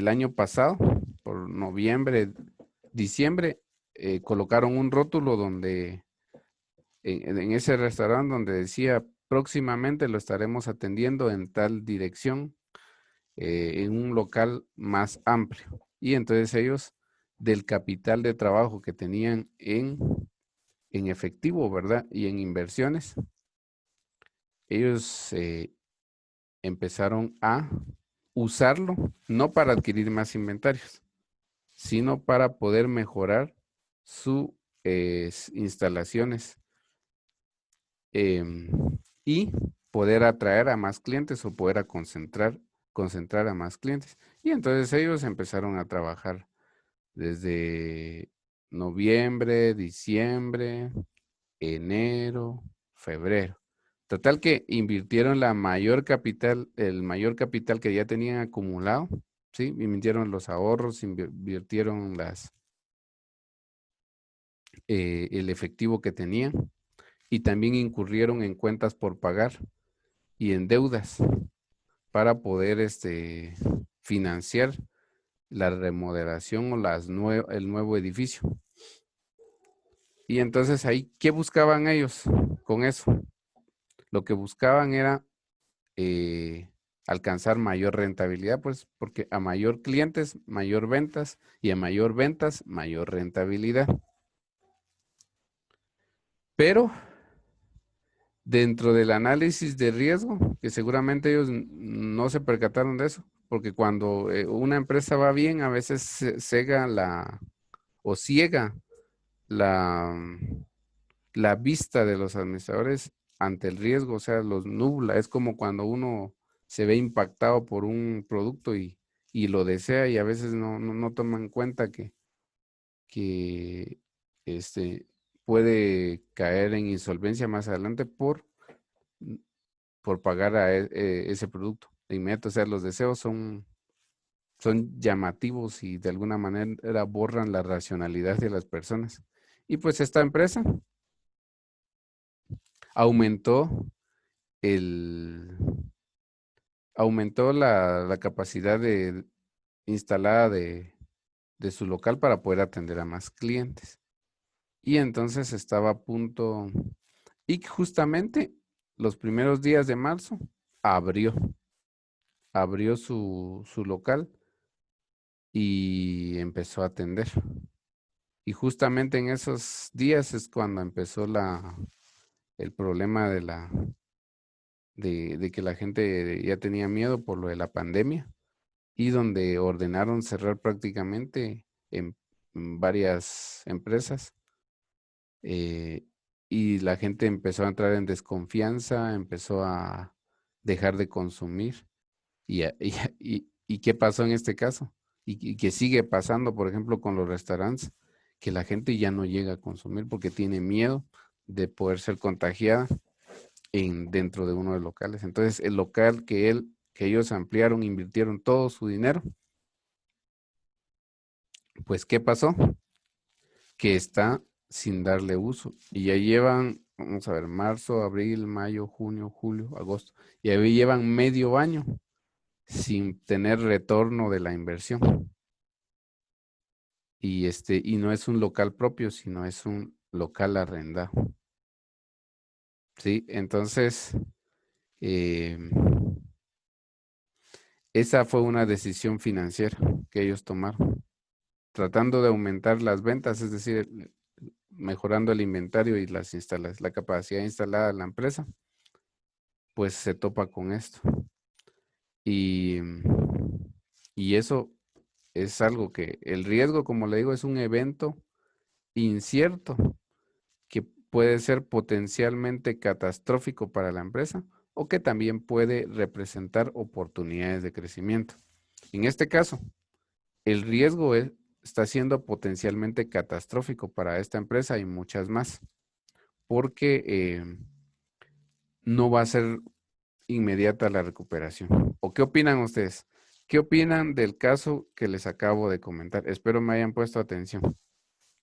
año pasado, por noviembre, diciembre, colocaron un rótulo donde en ese restaurante donde decía próximamente lo estaremos atendiendo en tal dirección, en un local más amplio. Y entonces ellos, del capital de trabajo que tenían en efectivo, ¿verdad? Y en inversiones, ellos empezaron a usarlo, no para adquirir más inventarios, sino para poder mejorar sus instalaciones y poder atraer a más clientes o poder concentrar a más clientes. Y entonces ellos empezaron a trabajar desde noviembre, diciembre, enero, febrero. Total que invirtieron el mayor capital que ya tenían acumulado, ¿sí? Invirtieron los ahorros, invirtieron el efectivo que tenían y también incurrieron en cuentas por pagar y en deudas para poder financiar la remodelación o el nuevo edificio. Y entonces ahí, ¿qué buscaban ellos con eso? Lo que buscaban era alcanzar mayor rentabilidad, pues porque a mayor clientes, mayor ventas y a mayor ventas, mayor rentabilidad. Pero dentro del análisis de riesgo, que seguramente ellos no se percataron de eso, porque cuando una empresa va bien, a veces ciega la vista de los administradores ante el riesgo, o sea, los nubla. Es como cuando uno se ve impactado por un producto y lo desea y a veces no toma en cuenta que puede caer en insolvencia más adelante por pagar ese producto de inmediato. O sea, los deseos son llamativos y de alguna manera borran la racionalidad de las personas. Y pues esta empresa aumentó la capacidad instalada de su local para poder atender a más clientes. Y entonces estaba a punto, y justamente los primeros días de marzo abrió su local y empezó a atender. Y justamente en esos días es cuando empezó el problema de que la gente ya tenía miedo por lo de la pandemia y donde ordenaron cerrar prácticamente en varias empresas. Y la gente empezó a entrar en desconfianza, empezó a dejar de consumir. ¿Y qué pasó en este caso? Y que sigue pasando, por ejemplo, con los restaurantes, que la gente ya no llega a consumir porque tiene miedo de poder ser contagiada dentro de uno de los locales. Entonces, el local que ellos ampliaron, invirtieron todo su dinero, pues, ¿qué pasó? Que está sin darle uso. Y ya llevan, vamos a ver, marzo, abril, mayo, junio, julio, agosto. Y ahí llevan medio año sin tener retorno de la inversión. Y no es un local propio, sino es un local arrendado. ¿Sí? Entonces, esa fue una decisión financiera que ellos tomaron, tratando de aumentar las ventas, es decir, mejorando el inventario y la capacidad instalada de la empresa. pues se topa con esto. Y eso es algo que el riesgo, como le digo, es un evento incierto que puede ser potencialmente catastrófico para la empresa o que también puede representar oportunidades de crecimiento. En este caso, el riesgo está siendo potencialmente catastrófico para esta empresa y muchas más, porque no va a ser inmediata la recuperación. ¿O qué opinan ustedes? ¿Qué opinan del caso que les acabo de comentar? Espero me hayan puesto atención.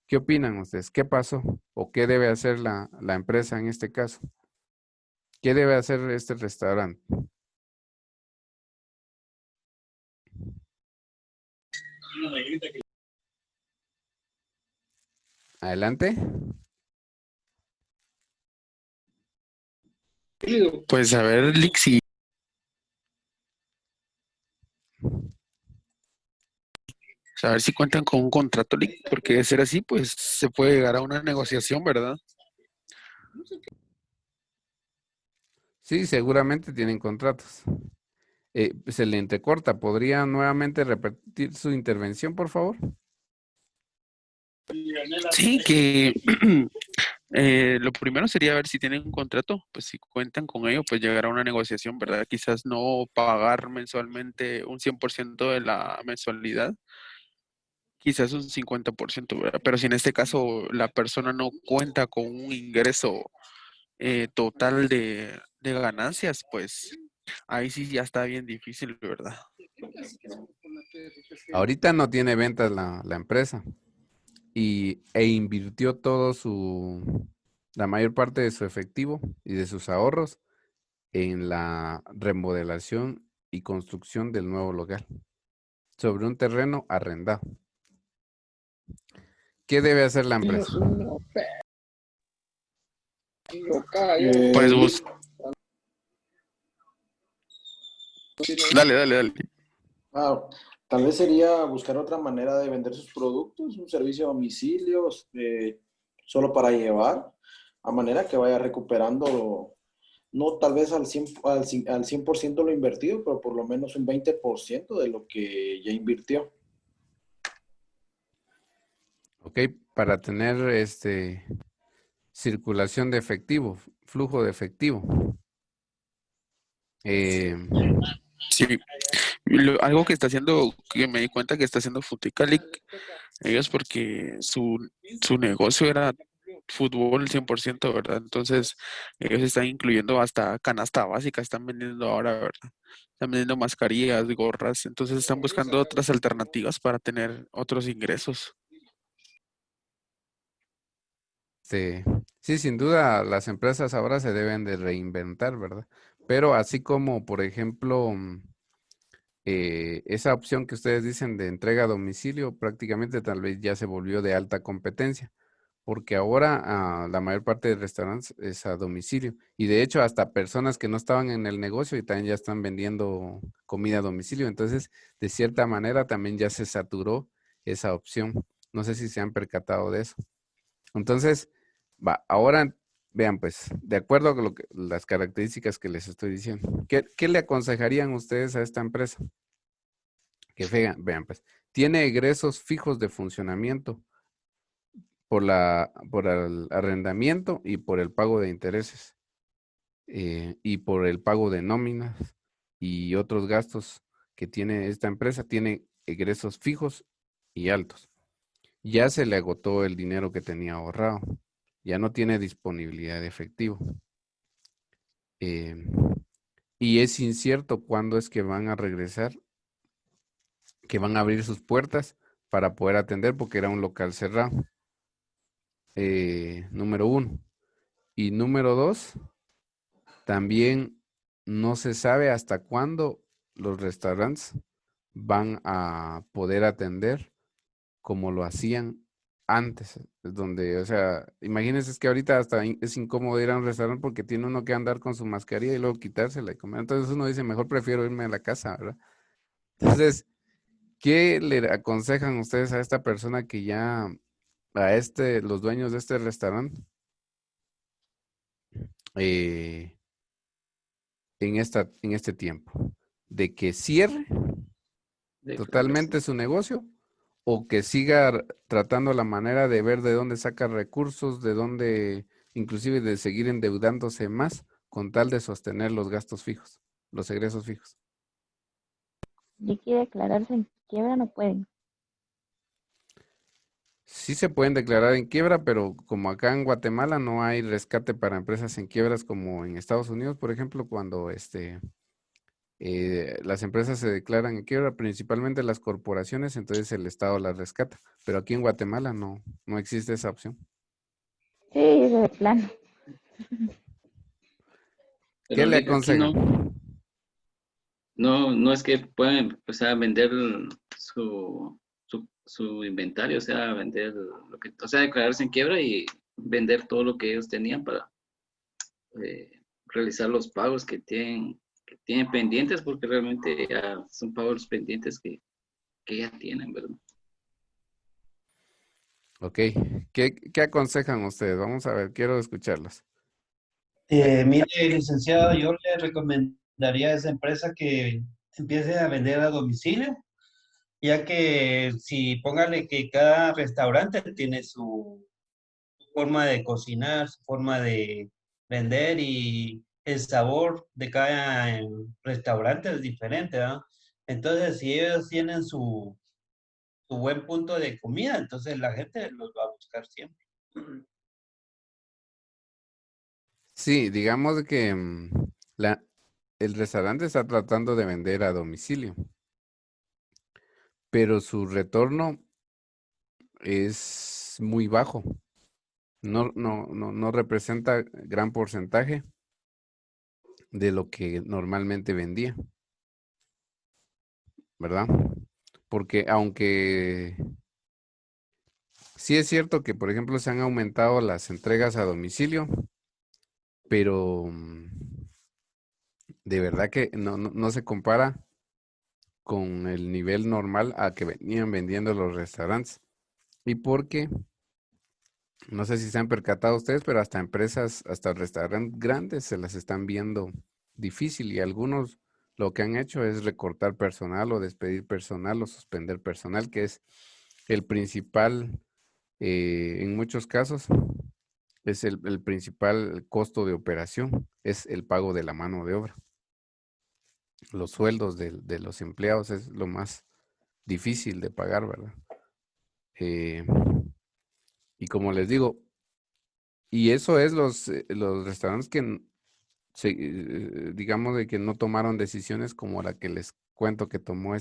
¿Qué opinan ustedes? ¿Qué pasó? ¿O qué debe hacer la empresa en este caso? ¿Qué debe hacer este restaurante? Adelante. Pues a ver, Lick, si a ver si cuentan con un contrato, Lick, porque de ser así, pues se puede llegar a una negociación, ¿verdad? Sí, seguramente tienen contratos. Se le entrecorta. ¿Podría nuevamente repetir su intervención, por favor? Sí, que lo primero sería ver si tienen un contrato, pues si cuentan con ello, pues llegar a una negociación, ¿verdad? Quizás no pagar mensualmente un 100% de la mensualidad, quizás un 50%, ¿verdad? Pero si en este caso la persona no cuenta con un ingreso total de ganancias, pues ahí sí ya está bien difícil, ¿verdad? Ahorita no tiene ventas la empresa e invirtió la mayor parte de su efectivo y de sus ahorros en la remodelación y construcción del nuevo local sobre un terreno arrendado. ¿Qué debe hacer la empresa? Pues dale. Ah, tal vez sería buscar otra manera de vender sus productos, un servicio a domicilio, solo para llevar, a manera que vaya recuperando, no tal vez al 100% lo invertido, pero por lo menos un 20% de lo que ya invirtió. Ok, para tener circulación de efectivo, flujo de efectivo. Sí, algo que está haciendo, que me di cuenta que está haciendo Futicalic, ellos porque su negocio era fútbol 100%, ¿verdad? Entonces, ellos están incluyendo hasta canasta básica, están vendiendo ahora, ¿verdad? Están vendiendo mascarillas, gorras, entonces están buscando otras alternativas para tener otros ingresos. Sí, sin duda las empresas ahora se deben de reinventar, ¿verdad? Pero así como, por ejemplo, esa opción que ustedes dicen de entrega a domicilio, prácticamente tal vez ya se volvió de alta competencia, porque ahora la mayor parte de restaurantes es a domicilio. Y de hecho, hasta personas que no estaban en el negocio y también ya están vendiendo comida a domicilio. Entonces, de cierta manera, también ya se saturó esa opción. No sé si se han percatado de eso. Entonces, ahora vean, pues, de acuerdo con las características que les estoy diciendo, ¿qué le aconsejarían ustedes a esta empresa? Que vean, pues, tiene egresos fijos de funcionamiento por el arrendamiento y por el pago de intereses y por el pago de nóminas y otros gastos que tiene esta empresa, tiene egresos fijos y altos. Ya se le agotó el dinero que tenía ahorrado, ya no tiene disponibilidad de efectivo. Y es incierto cuándo es que van a regresar, que van a abrir sus puertas para poder atender porque era un local cerrado. Número uno. Y número dos, también no se sabe hasta cuándo los restaurantes van a poder atender como lo hacían antes, donde, o sea, imagínense que ahorita hasta es incómodo ir a un restaurante porque tiene uno que andar con su mascarilla y luego quitársela y comer. Entonces uno dice, mejor prefiero irme a la casa, ¿verdad? Entonces, ¿qué le aconsejan ustedes a esta persona que ya, los dueños de este restaurante, en este tiempo? ¿De que cierre totalmente su negocio o que siga tratando la manera de ver de dónde saca recursos, de dónde, inclusive de seguir endeudándose más con tal de sostener los gastos fijos, los egresos fijos? Ya que declararse en quiebra no pueden. Sí se pueden declarar en quiebra, pero como acá en Guatemala no hay rescate para empresas en quiebras como en Estados Unidos, por ejemplo, cuando las empresas se declaran en quiebra, principalmente las corporaciones, entonces el Estado las rescata. Pero aquí en Guatemala no existe esa opción. Sí, de plano. ¿Qué Pero le aquí aconsejan? no es que pueden, o sea, vender su inventario, o sea, vender o sea, declararse en quiebra y vender todo lo que ellos tenían para realizar los pagos que tienen pendientes, porque realmente ya son pagos pendientes que ya tienen, ¿verdad? Ok, ¿qué aconsejan ustedes? Vamos a ver, quiero escucharlos. Mire, licenciado, yo le recomendaría a esa empresa que empiece a vender a domicilio, ya que si póngale que cada restaurante tiene su forma de cocinar, su forma de vender y el sabor de cada restaurante es diferente, ¿no? Entonces, si ellos tienen su buen punto de comida, entonces la gente los va a buscar siempre. Sí, digamos que el restaurante está tratando de vender a domicilio, pero su retorno es muy bajo. No representa gran porcentaje de lo que normalmente vendía, ¿verdad? Porque aunque sí es cierto que, por ejemplo, se han aumentado las entregas a domicilio, pero de verdad que no se compara con el nivel normal a que venían vendiendo los restaurantes. Y porque, no sé si se han percatado ustedes, pero hasta empresas, hasta restaurantes grandes se las están viendo difícil y algunos lo que han hecho es recortar personal o despedir personal o suspender personal, que es el principal, en muchos casos, es el principal costo de operación, es el pago de la mano de obra. Los sueldos de los empleados es lo más difícil de pagar, ¿verdad? Eh, y como les digo, y eso es los restaurantes que, digamos, de que no tomaron decisiones como la que les cuento que tomó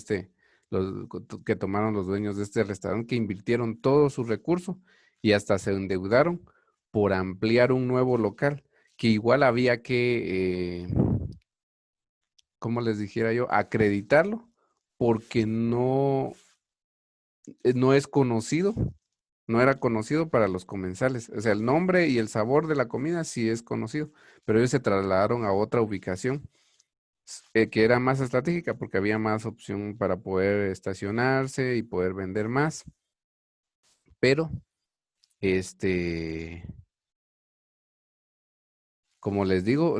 que tomaron los dueños de este restaurante, que invirtieron todo su recurso y hasta se endeudaron por ampliar un nuevo local, que igual había que, como les dijera yo, acreditarlo, porque no es conocido, no era conocido para los comensales. O sea, el nombre y el sabor de la comida sí es conocido, pero ellos se trasladaron a otra ubicación que era más estratégica porque había más opción para poder estacionarse y poder vender más. Pero, como les digo,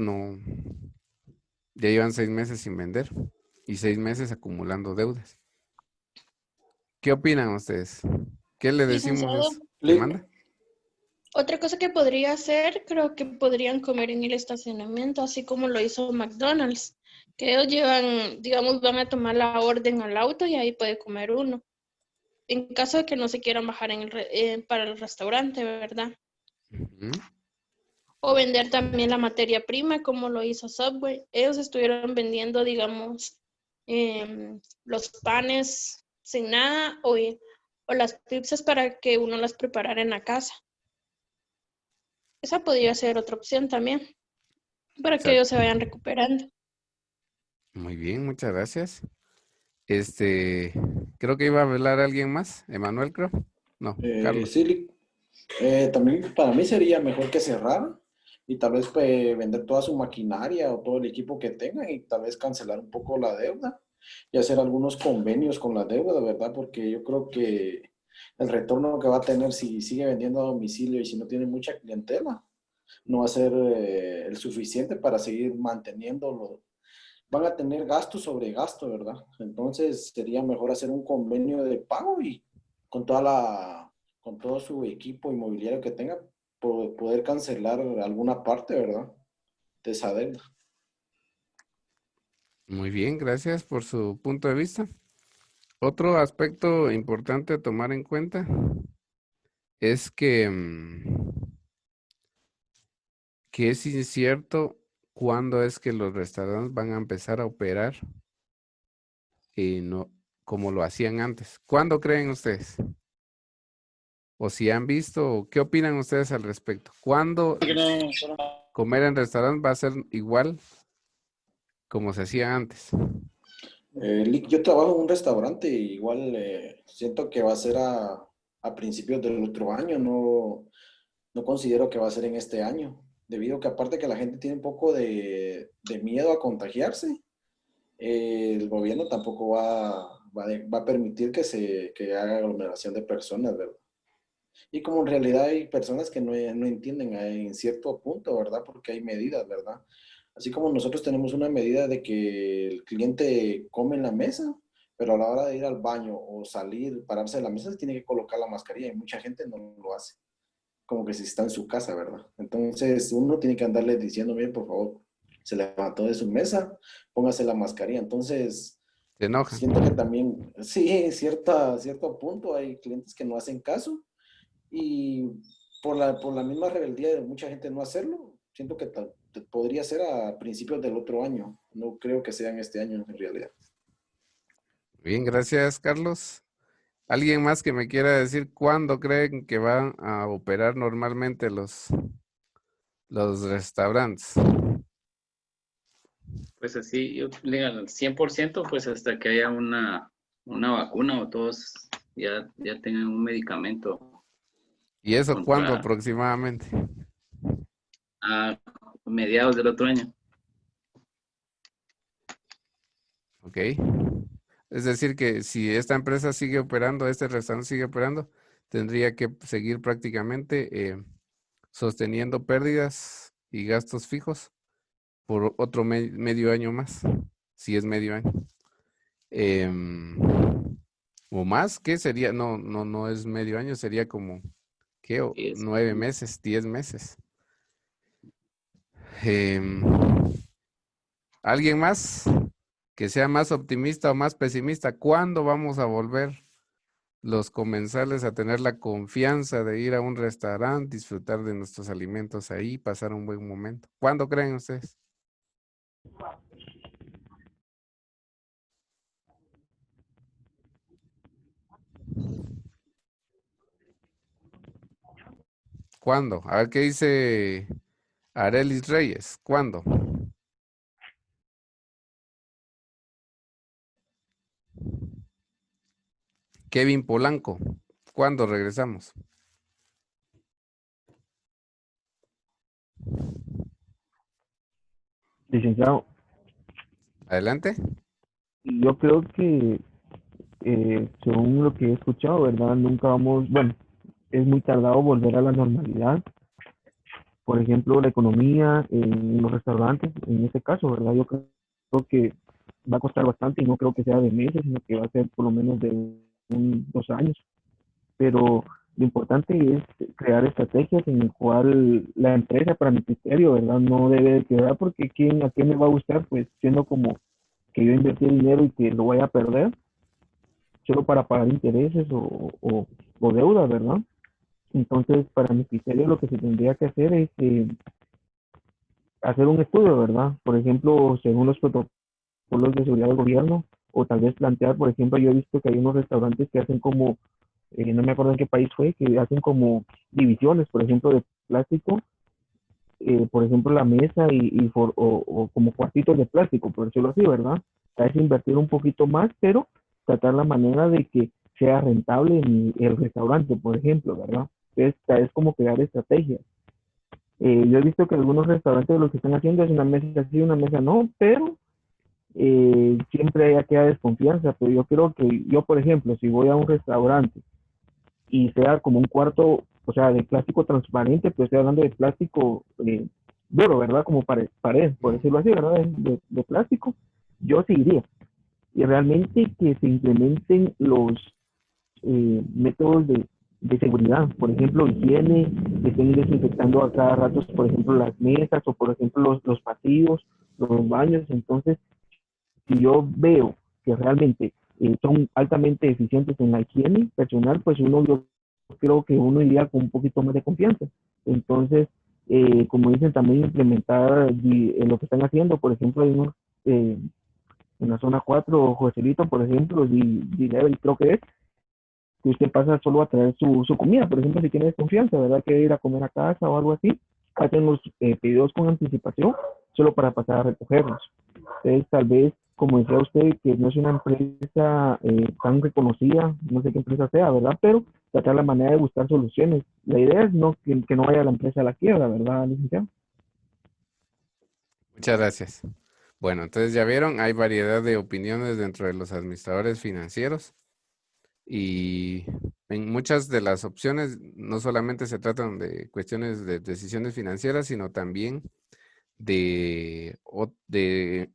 ya llevan 6 meses sin vender y 6 meses acumulando deudas. ¿Qué opinan ustedes? ¿Qué le decimos Licenciado, eso? ¿Le manda? otra cosa que podría hacer, creo que podrían comer en el estacionamiento, así como lo hizo McDonald's, que ellos llevan, digamos, van a tomar la orden al auto y ahí puede comer uno, en caso de que no se quieran bajar para el restaurante, ¿verdad? Ujú. O vender también la materia prima, como lo hizo Subway. Ellos estuvieron vendiendo, digamos, los panes sin nada o las pizzas para que uno las preparara en la casa. Esa podría ser otra opción también, para que ellos se Exacto. vayan recuperando. Muy bien, muchas gracias. Creo que iba a hablar alguien más. Emanuel, creo. No, Carlos. Sí, también para mí sería mejor que cerraran y tal vez vender toda su maquinaria o todo el equipo que tengan y tal vez cancelar un poco la deuda y hacer algunos convenios con la deuda, ¿verdad? Porque yo creo que el retorno que va a tener si sigue vendiendo a domicilio y si no tiene mucha clientela, no va a ser el suficiente para seguir manteniendo van a tener gasto sobre gasto, ¿verdad? Entonces sería mejor hacer un convenio de pago y con con todo su equipo inmobiliario que tenga, poder cancelar alguna parte, ¿verdad? De esa deuda. Muy bien, gracias por su punto de vista. Otro aspecto importante a tomar en cuenta es que es incierto cuándo es que los restaurantes van a empezar a operar y no como lo hacían antes. ¿Cuándo creen ustedes? O si han visto, ¿qué opinan ustedes al respecto? ¿Cuándo comer en restaurante va a ser igual como se hacía antes? Yo trabajo en un restaurante y igual siento que va a ser a principios del otro año, no considero que va a ser en este año, debido a que aparte que la gente tiene un poco de miedo a contagiarse, el gobierno tampoco va a permitir que haga aglomeración de personas, ¿verdad? Y como en realidad hay personas que no entienden en cierto punto, ¿verdad? Porque hay medidas, ¿verdad? Así como nosotros tenemos una medida de que el cliente come en la mesa, pero a la hora de ir al baño o salir, pararse de la mesa, se tiene que colocar la mascarilla y mucha gente no lo hace, como que si está en su casa, ¿verdad? Entonces uno tiene que andarle diciendo, bien, por favor, se levantó de su mesa, póngase la mascarilla. Entonces, Se enojan. siento que también, sí, en cierto punto hay clientes que no hacen caso y por la misma rebeldía de mucha gente no hacerlo, siento que podría ser a principios del otro año. No creo que sea en este año en realidad. Bien, gracias, Carlos. ¿Alguien más que me quiera decir cuándo creen que van a operar normalmente los restaurantes? Pues así, yo le digo al 100%, pues hasta que haya una vacuna o todos ya tengan un medicamento ¿Y eso cuándo contra aproximadamente? a mediados del otro año. Ok. Es decir, que si esta empresa sigue operando, este restaurante sigue operando, tendría que seguir prácticamente sosteniendo pérdidas y gastos fijos por otro medio año más, si es medio año. Em, o más, ¿qué sería? No es medio año, sería como, ¿qué? 9 meses, 10 meses. Em, ¿Alguien más que sea más optimista o más pesimista? ¿Cuándo vamos a volver los comensales a tener la confianza de ir a un restaurante, disfrutar de nuestros alimentos ahí, pasar un buen momento? ¿Cuándo creen ustedes? ¿Cuándo? A ver qué dice Arelis Reyes. ¿Cuándo? Kevin Polanco. ¿Cuándo regresamos? Licenciado, Adelante. yo creo que según lo que he escuchado, ¿verdad? Nunca vamos, bueno, es muy tardado volver a la normalidad. Por ejemplo, la economía en los restaurantes, en este caso, ¿verdad? Yo creo que va a costar bastante y no creo que sea de meses, sino que va a ser por lo menos de 2 años. Pero lo importante es crear estrategias en el cual la empresa, para mi criterio, ¿verdad? No debe de quedar porque a quién me va a gustar, pues siendo como que yo invertí dinero y que lo voy a perder solo para pagar intereses o deuda, ¿verdad? Entonces, para mi criterio, lo que se tendría que hacer es hacer un estudio, ¿verdad? Por ejemplo, según los protocolos de seguridad del gobierno, o tal vez plantear, por ejemplo, yo he visto que hay unos restaurantes que hacen como, no me acuerdo en qué país fue, que hacen como divisiones, por ejemplo, de plástico, por ejemplo, la mesa o como cuartitos de plástico, por decirlo así, ¿verdad? Tal vez invertir un poquito más, pero tratar la manera de que sea rentable en el restaurante, por ejemplo, ¿verdad? Entonces, tal vez como crear estrategias. Yo he visto que algunos restaurantes lo que están haciendo es una mesa sí, una mesa no, pero siempre hay queda desconfianza. Pero yo creo que yo, por ejemplo, si voy a un restaurante y sea como un cuarto, o sea, de plástico transparente, pues estoy hablando de plástico duro, ¿verdad? Como pared, por decirlo así, ¿verdad? De plástico. yo seguiría. Y realmente que se implementen los métodos de seguridad, por ejemplo, higiene, que estén desinfectando a cada rato, por ejemplo, las mesas o, por ejemplo, los pasillos, los baños. Entonces, si yo veo que realmente son altamente eficientes en la higiene personal, pues yo creo que uno iría con un poquito más de confianza. Entonces, como dicen, también implementar lo que están haciendo, por ejemplo, en la zona 4 Joselito, por ejemplo, D-Level creo que usted pasa solo a traer su comida, por ejemplo, si tiene desconfianza, ¿verdad? Que ir a comer a casa o algo así, hacen los pedidos con anticipación, solo para pasar a recogerlos. Entonces, tal vez, como decía usted, que no es una empresa tan reconocida, no sé qué empresa sea, ¿verdad? Pero tratar la manera de buscar soluciones. La idea es no que no vaya la empresa a la quiebra, ¿verdad, licenciado? Muchas gracias. Bueno, entonces ya vieron, hay variedad de opiniones dentro de los administradores financieros y en muchas de las opciones no solamente se tratan de cuestiones de decisiones financieras, sino también de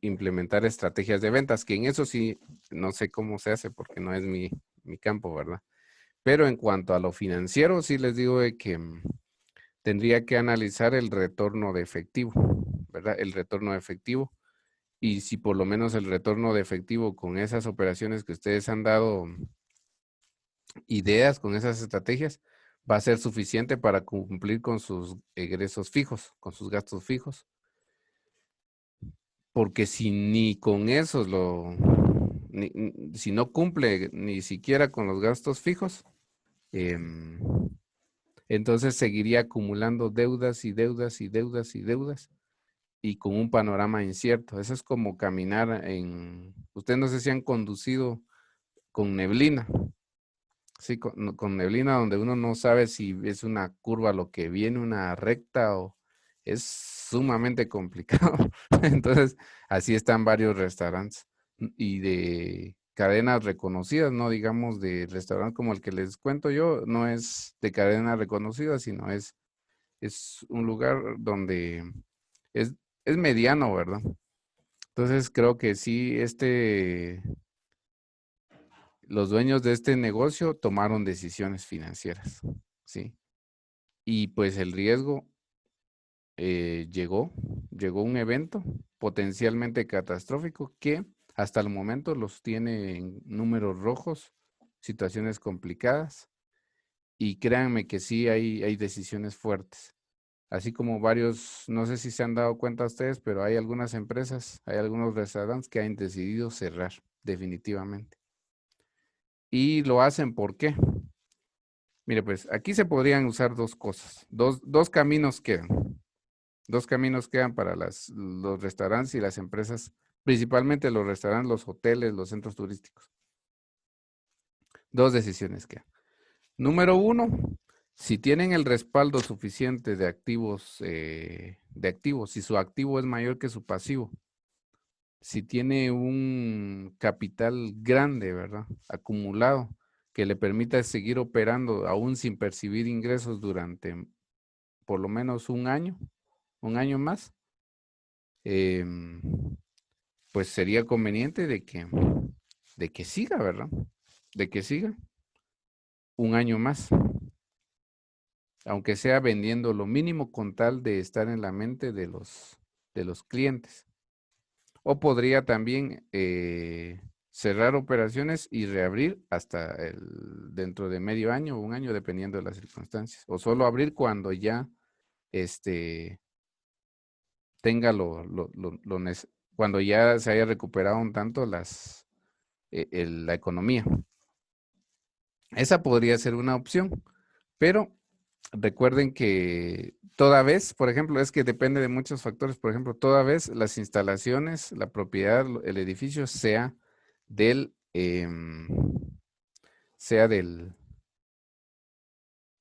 implementar estrategias de ventas, que en eso sí no sé cómo se hace porque no es mi campo, ¿verdad? Pero en cuanto a lo financiero, sí les digo de que tendría que analizar el retorno de efectivo, ¿verdad? El retorno de efectivo. Y si por lo menos el retorno de efectivo con esas operaciones que ustedes han dado ideas, con esas estrategias, va a ser suficiente para cumplir con sus egresos fijos, con sus gastos fijos. Porque si ni con esos si no cumple ni siquiera con los gastos fijos, entonces seguiría acumulando deudas y deudas y deudas y deudas y con un panorama incierto. Eso es como caminar ustedes no sé si han conducido con neblina. Sí, con neblina donde uno no sabe si es una curva lo que viene, una recta o es sumamente complicado. Entonces, así están varios restaurantes y de cadenas reconocidas, no digamos de restaurante como el que les cuento yo, no es de cadena reconocida, sino es un lugar donde es, es mediano, ¿verdad? Entonces, creo que sí, los dueños de este negocio tomaron decisiones financieras, ¿sí? Y pues el riesgo llegó un evento potencialmente catastrófico que hasta el momento los tiene en números rojos, situaciones complicadas, y créanme que sí hay decisiones fuertes. Así como varios, no sé si se han dado cuenta ustedes, pero hay algunas empresas, hay algunos restaurantes que han decidido cerrar definitivamente. Y lo hacen ¿por qué? Mire, pues aquí se podrían usar dos cosas. Dos caminos quedan. Dos caminos quedan para los restaurantes y las empresas, principalmente los restaurantes, los hoteles, los centros turísticos. Dos decisiones quedan. Número uno, si tienen el respaldo suficiente de activos, si su activo es mayor que su pasivo, si tiene un capital grande, ¿verdad? Acumulado, que le permita seguir operando aún sin percibir ingresos durante por lo menos un año más, pues sería conveniente de que siga, ¿verdad? De que siga un año más, aunque sea vendiendo lo mínimo con tal de estar en la mente de los clientes. O podría también cerrar operaciones y reabrir hasta dentro de medio año o un año, dependiendo de las circunstancias. O solo abrir cuando ya tenga cuando ya se haya recuperado un tanto la economía. Esa podría ser una opción, pero recuerden que toda vez, por ejemplo, es que depende de muchos factores. Por ejemplo, toda vez las instalaciones, la propiedad, el edificio sea de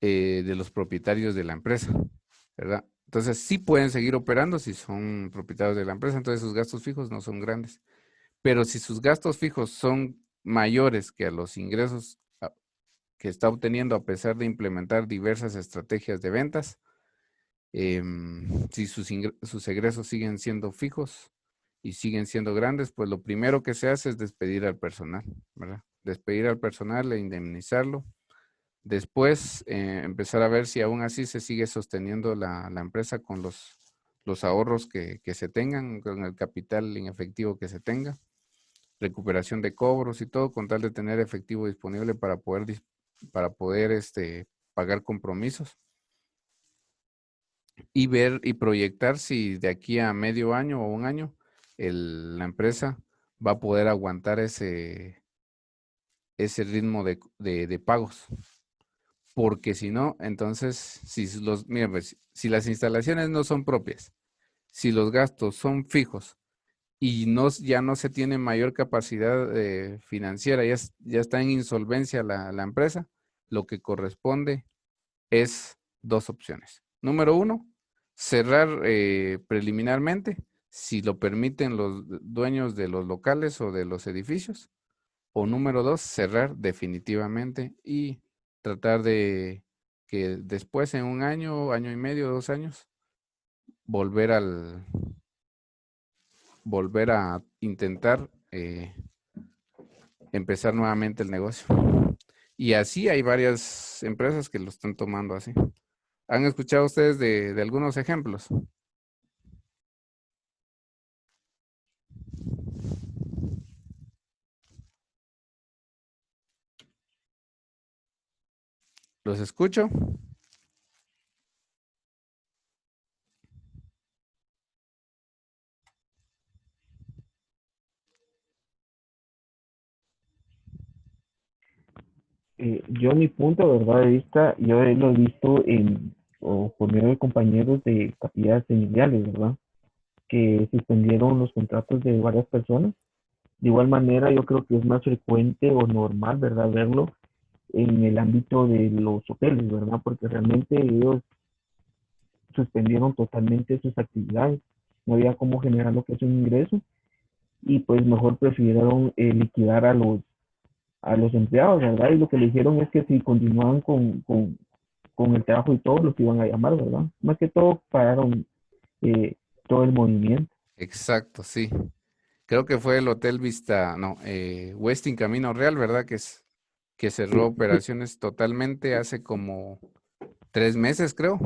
los propietarios de la empresa, ¿verdad? Entonces sí pueden seguir operando si son propietarios de la empresa, entonces sus gastos fijos no son grandes. Pero si sus gastos fijos son mayores que a los ingresos que está obteniendo a pesar de implementar diversas estrategias de ventas, si sus egresos siguen siendo fijos y siguen siendo grandes, pues lo primero que se hace es despedir al personal, ¿verdad? Despedir al personal e indemnizarlo. Después, empezar a ver si aún así se sigue sosteniendo la empresa con los ahorros que se tengan, con el capital en efectivo que se tenga, recuperación de cobros y todo, con tal de tener efectivo disponible para poder pagar compromisos. Y ver y proyectar si de aquí a medio año o un año la empresa va a poder aguantar ese ritmo de pagos. Porque si no, entonces, miren, pues, si las instalaciones no son propias, si los gastos son fijos y ya no se tiene mayor capacidad financiera, ya está en insolvencia la empresa, lo que corresponde es dos opciones. Número uno, cerrar preliminarmente, si lo permiten los dueños de los locales o de los edificios. O número dos, cerrar definitivamente y tratar de que después en un año, año y medio, 2 años, volver a intentar empezar nuevamente el negocio. Y así hay varias empresas que lo están tomando así. ¿Han escuchado ustedes de algunos ejemplos? ¿Los escucho? Yo mi punto, ¿verdad? De vista, yo lo he visto o por medio de compañeros de capillas señoriales, ¿verdad? Que suspendieron los contratos de varias personas. De igual manera, yo creo que es más frecuente o normal, ¿verdad? Verlo en el ámbito de los hoteles, ¿verdad? Porque realmente ellos suspendieron totalmente sus actividades. No había cómo generar lo que es un ingreso y pues mejor prefirieron liquidar a los empleados, ¿verdad? Y lo que le dijeron es que si continuaban con el trabajo y todo, los iban a llamar, ¿verdad? Más que todo pararon todo el movimiento. Exacto, sí. Creo que fue el Hotel Vista, no, Westin Camino Real, ¿verdad? Que cerró operaciones totalmente hace como 3 meses, creo.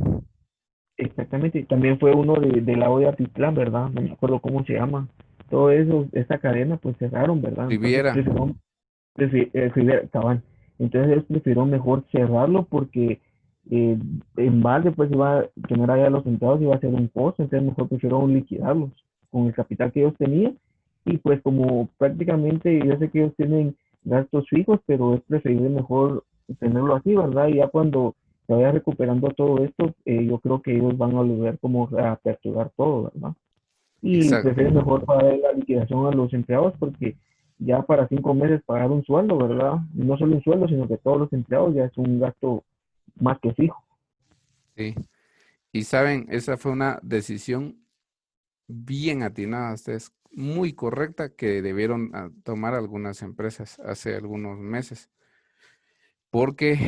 Exactamente, también fue uno del lado de Atitlán, ¿verdad? No me acuerdo cómo se llama. Todo eso, esta cadena, pues cerraron, ¿verdad? Entonces Riviera. cabal. Entonces ellos prefirieron mejor cerrarlo porque en base pues iba a tener allá los empleados, iba a ser un costo, entonces mejor prefirieron liquidarlos con el capital que ellos tenían y pues como prácticamente yo sé que ellos tienen gastos fijos, pero es preferible mejor tenerlo así, ¿verdad? Y ya cuando se vaya recuperando todo esto, yo creo que ellos van a volver como a aperturar todo, ¿verdad? Y Exacto. prefieren mejor pagar la liquidación a los empleados porque ya para 5 meses pagar un sueldo, ¿verdad? Y no solo un sueldo, sino que todos los empleados ya es un gasto más que fijo. Sí. Y saben, esa fue una decisión bien atinada, ustedes, muy correcta que debieron tomar algunas empresas hace algunos meses. Porque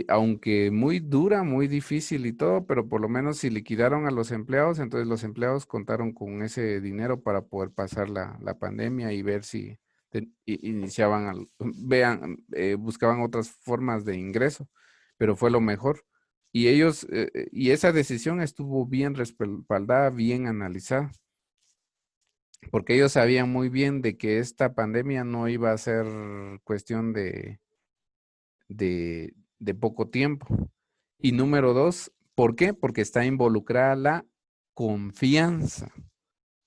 aunque muy dura, muy difícil y todo, pero por lo menos si liquidaron a los empleados, entonces los empleados contaron con ese dinero para poder pasar la pandemia y ver si iniciaban, buscaban otras formas de ingreso, pero fue lo mejor. Y ellos, y esa decisión estuvo bien respaldada, bien analizada, porque ellos sabían muy bien de que esta pandemia no iba a ser cuestión de poco tiempo. Y número dos, ¿por qué? Porque está involucrada confianza,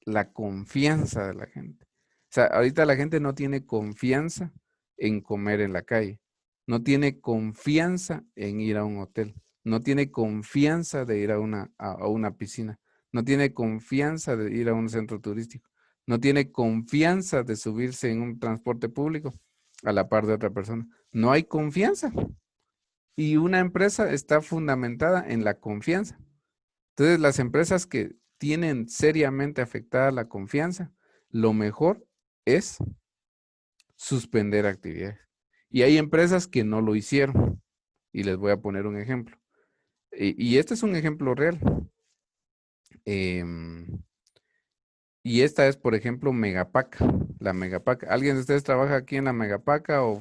la confianza de la gente. O sea, ahorita la gente no tiene confianza en comer en la calle, no tiene confianza en ir a un hotel, no tiene confianza de ir a una piscina, no tiene confianza de ir a un centro turístico, no tiene confianza de subirse en un transporte público a la par de otra persona. No hay confianza. Y una empresa está fundamentada en la confianza. Entonces, las empresas que tienen seriamente afectada la confianza, lo mejor es suspender actividades. Y hay empresas que no lo hicieron. Y les voy a poner un ejemplo. Y este es un ejemplo real. Y esta es, por ejemplo, Megapaca. La Megapaca. ¿Alguien de ustedes trabaja aquí en la Megapaca o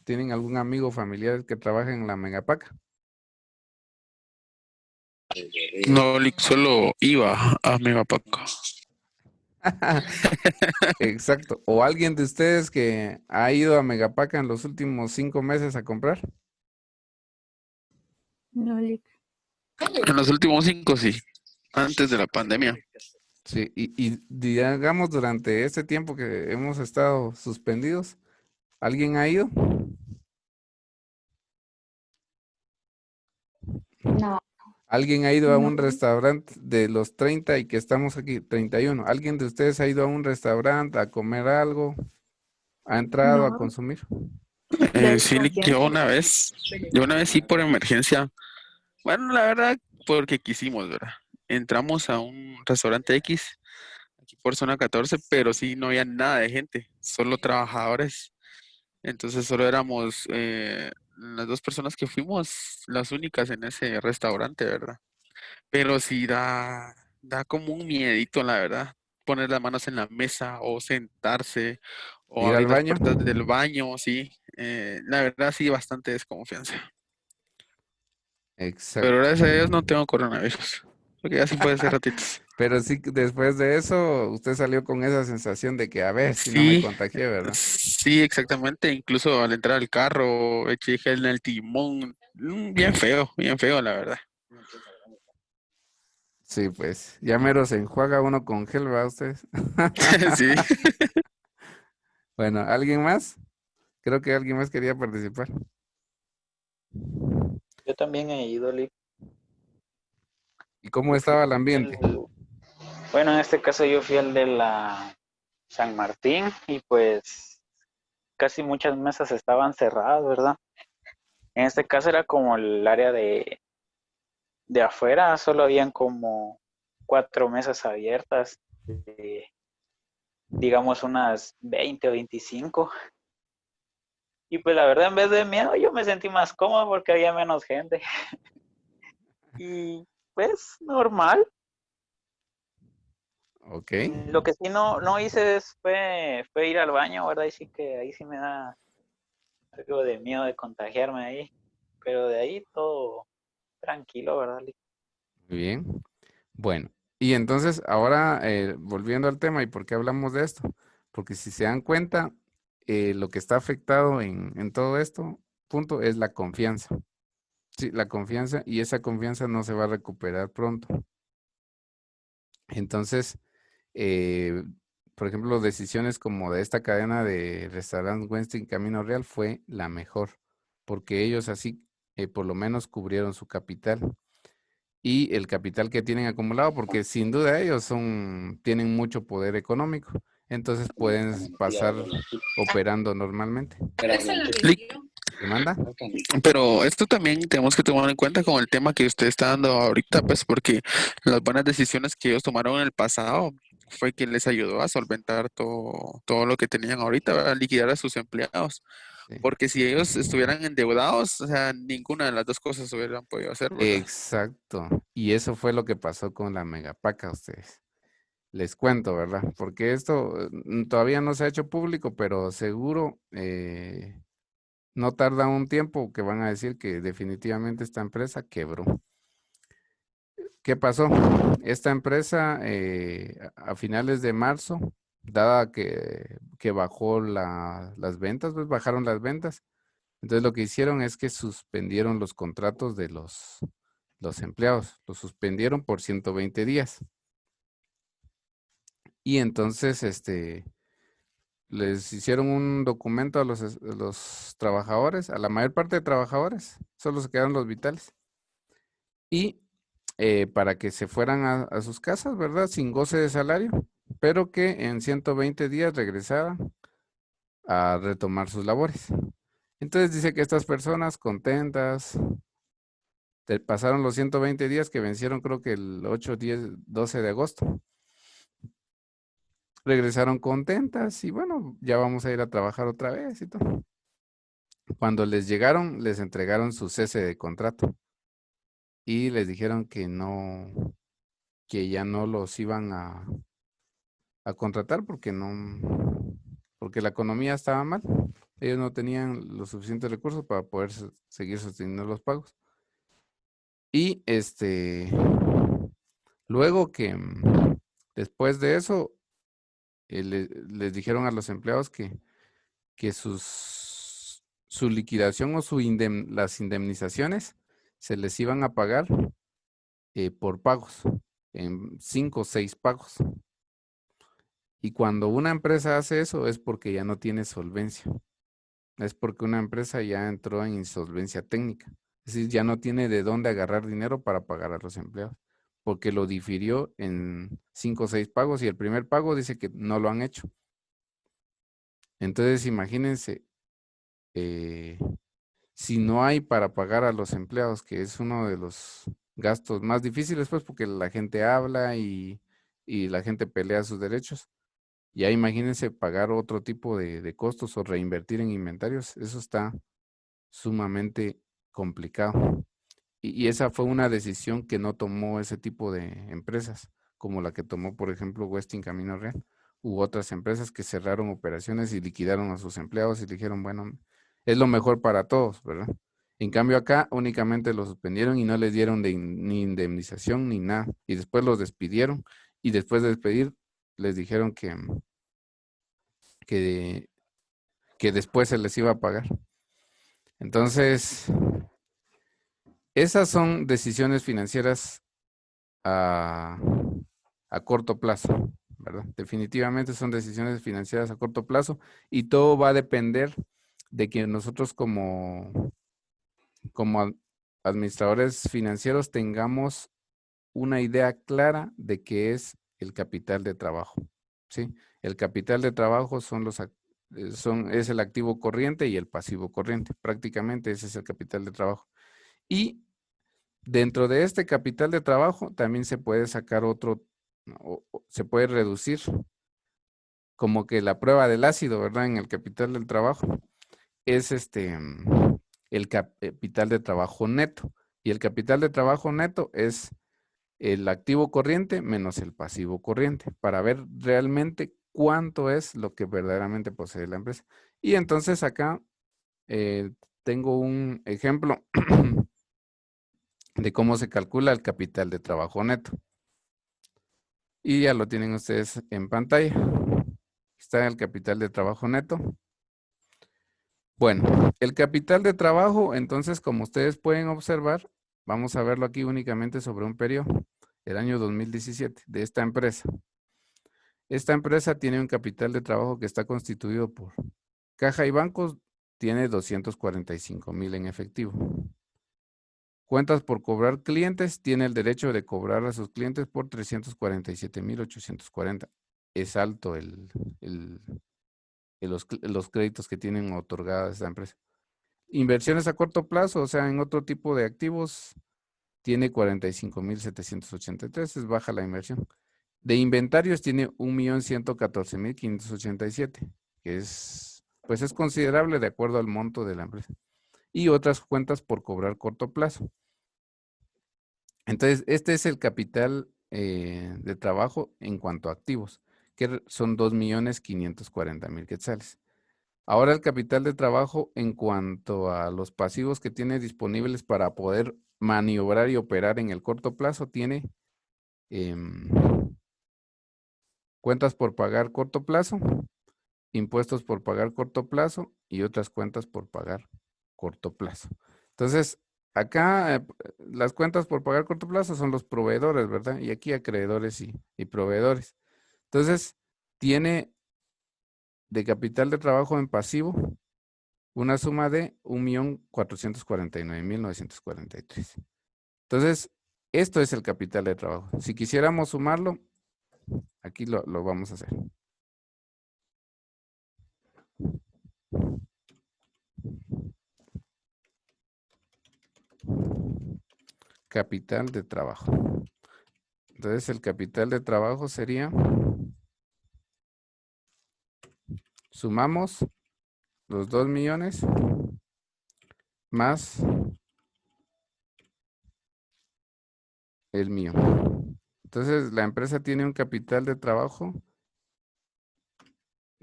tienen algún amigo familiar que trabaje en la Megapaca? No, solo iba a Megapaca. Exacto. ¿O alguien de ustedes que ha ido a Megapaca en los últimos 5 meses a comprar? No, Lick. En los últimos 5, sí, antes de la pandemia. Sí, y digamos durante este tiempo que hemos estado suspendidos, ¿alguien ha ido? No, ¿Alguien ha ido a No. un restaurante de los 30 y que estamos aquí, 31? ¿Alguien de ustedes ha ido a un restaurante a comer algo? ¿Ha entrado a No. consumir? Sí, yo una vez sí por emergencia. Bueno, la verdad, porque quisimos, ¿verdad? Entramos a un restaurante X, aquí por zona 14, pero sí no había nada de gente, solo trabajadores. Entonces solo éramos las 2 personas que fuimos las únicas en ese restaurante, ¿verdad? Pero sí da como un miedito, la verdad, poner las manos en la mesa o sentarse o ¿Ir al abrir las baño? puertas del baño, sí. La verdad sí, bastante desconfianza. Pero Exacto. gracias a Dios no tengo coronavirus, porque ya sí fue hace ratitos. Pero sí, después de eso, usted salió con esa sensación de que, a ver, si no me Sí, contagié, ¿verdad? sí, exactamente. Incluso al entrar al carro, eché gel en el timón. Bien feo, la verdad. Sí, pues, ya mero se enjuaga uno con gel, ¿verdad ustedes? Sí. Bueno, ¿alguien más? Creo que alguien más quería participar. Yo también he ido, Lick. ¿Y cómo Yo fui estaba el ambiente? bueno, en este caso yo fui al de la San Martín y pues casi muchas mesas estaban cerradas, ¿verdad? En este caso era como el área de afuera, solo habían como 4 mesas abiertas, digamos unas 20 o 25. Y pues la verdad, en vez de miedo, yo me sentí más cómodo porque había menos gente. Y pues normal. Ok. Lo que sí no hice fue ir al baño, ¿verdad? Y sí que ahí sí me da algo de miedo de contagiarme ahí. Pero de ahí todo tranquilo, ¿verdad? Muy bien. Bueno, y entonces ahora volviendo al tema y por qué hablamos de esto, porque si se dan cuenta, lo que está afectado en todo esto, punto, es la confianza. Sí, la confianza y esa confianza no se va a recuperar pronto. Entonces, eh, por ejemplo, decisiones como de esta cadena de restaurante Westin Camino Real fue la mejor, porque ellos así por lo menos cubrieron su capital y el capital que tienen acumulado, porque sin duda ellos tienen mucho poder económico, entonces pueden pasar operando normalmente. ¿Qué manda? Pero esto también tenemos que tomar en cuenta con el tema que usted está dando ahorita, pues porque las buenas decisiones que ellos tomaron en el pasado fue que les ayudó a solventar todo lo que tenían ahorita, ¿verdad? Liquidar a sus empleados. Sí. Porque si ellos estuvieran endeudados, o sea, ninguna de las dos cosas hubieran podido hacer, ¿verdad? Exacto. Y eso fue lo que pasó con la Megapaca a ustedes. Les cuento, ¿verdad? Porque esto todavía no se ha hecho público, pero seguro no tarda un tiempo que van a decir que definitivamente esta empresa quebró. ¿Qué pasó? Esta empresa a finales de marzo, dada que bajó las ventas, pues bajaron las ventas. Entonces lo que hicieron es que suspendieron los contratos de los empleados, los suspendieron por 120 días. Y entonces les hicieron un documento a los trabajadores, a la mayor parte de trabajadores, solo se quedaron los vitales. Y para que se fueran a sus casas, ¿verdad? Sin goce de salario, pero que en 120 días regresaran a retomar sus labores. Entonces dice que estas personas contentas, pasaron los 120 días que vencieron creo que el 8, 10, 12 de agosto. Regresaron contentas y bueno, ya vamos a ir a trabajar otra vez y todo. Cuando les llegaron, les entregaron su cese de contrato y les dijeron que no, que ya no los iban a contratar porque porque la economía estaba mal. Ellos no tenían los suficientes recursos para poder seguir sosteniendo los pagos. Y luego que después de eso, les dijeron a los empleados que su liquidación o las indemnizaciones se les iban a pagar por pagos, en 5 o 6 pagos. Y cuando una empresa hace eso es porque ya no tiene solvencia. Es porque una empresa ya entró en insolvencia técnica. Es decir, ya no tiene de dónde agarrar dinero para pagar a los empleados. Porque lo difirió en 5 o 6 pagos y el primer pago dice que no lo han hecho. Entonces, imagínense, si no hay para pagar a los empleados, que es uno de los gastos más difíciles, pues porque la gente habla y la gente pelea sus derechos. Ya imagínense pagar otro tipo de costos o reinvertir en inventarios. Eso está sumamente complicado. Y esa fue una decisión que no tomó ese tipo de empresas, como la que tomó, por ejemplo, Westin Camino Real, u otras empresas que cerraron operaciones y liquidaron a sus empleados y dijeron, bueno, es lo mejor para todos, ¿verdad? En cambio acá únicamente los suspendieron y no les dieron ni indemnización ni nada. Y después los despidieron y después de despedir les dijeron que después se les iba a pagar. Entonces, esas son decisiones financieras a corto plazo, ¿verdad? Definitivamente son decisiones financieras a corto plazo y todo va a depender de que nosotros como administradores financieros tengamos una idea clara de qué es el capital de trabajo, ¿sí? El capital de trabajo es el activo corriente y el pasivo corriente. Prácticamente ese es el capital de trabajo. Y dentro de este capital de trabajo también se puede sacar se puede reducir como que la prueba del ácido, ¿verdad? En el capital del trabajo es el capital de trabajo neto. Y el capital de trabajo neto es el activo corriente menos el pasivo corriente para ver realmente cuánto es lo que verdaderamente posee la empresa. Y entonces acá tengo un ejemplo de cómo se calcula el capital de trabajo neto. Y ya lo tienen ustedes en pantalla. Está el capital de trabajo neto. Bueno, el capital de trabajo, entonces, como ustedes pueden observar, vamos a verlo aquí únicamente sobre un periodo, el año 2017, de esta empresa. Esta empresa tiene un capital de trabajo que está constituido por caja y bancos, tiene 245,000 en efectivo. Cuentas por cobrar clientes, tiene el derecho de cobrar a sus clientes por 347,840. Es alto los créditos que tienen otorgadas esta empresa. Inversiones a corto plazo, o sea, en otro tipo de activos, tiene 45,783, es baja la inversión. De inventarios tiene 1,114,587, que es considerable de acuerdo al monto de la empresa. Y otras cuentas por cobrar corto plazo. Entonces, este es el capital de trabajo en cuanto a activos, que son 2,540,000 quetzales. Ahora el capital de trabajo en cuanto a los pasivos que tiene disponibles para poder maniobrar y operar en el corto plazo, tiene cuentas por pagar corto plazo, impuestos por pagar corto plazo y otras cuentas por pagar corto plazo. Entonces, acá las cuentas por pagar corto plazo son los proveedores, ¿verdad? Y aquí acreedores y proveedores. Entonces, tiene de capital de trabajo en pasivo una suma de 1,449,943. Entonces, esto es el capital de trabajo. Si quisiéramos sumarlo, aquí lo vamos a hacer. Capital de trabajo. Entonces, el capital de trabajo sería, sumamos los 2 millones más el mío. Entonces, la empresa tiene un capital de trabajo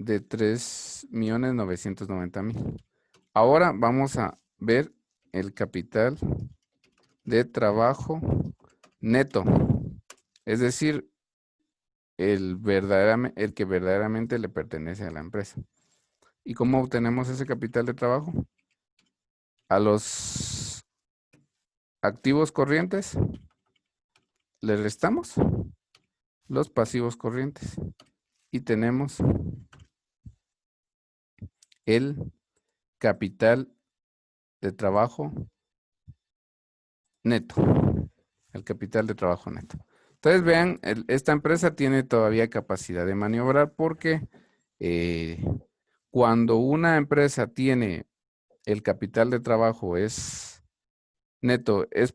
de 3.990.000. Ahora vamos a ver el capital de trabajo neto. Es decir, el que verdaderamente le pertenece a la empresa. ¿Y cómo obtenemos ese capital de trabajo? A los activos corrientes le restamos los pasivos corrientes y tenemos el capital de trabajo neto. El capital de trabajo neto. Entonces vean, esta empresa tiene todavía capacidad de maniobrar porque cuando una empresa tiene el capital de trabajo es neto, es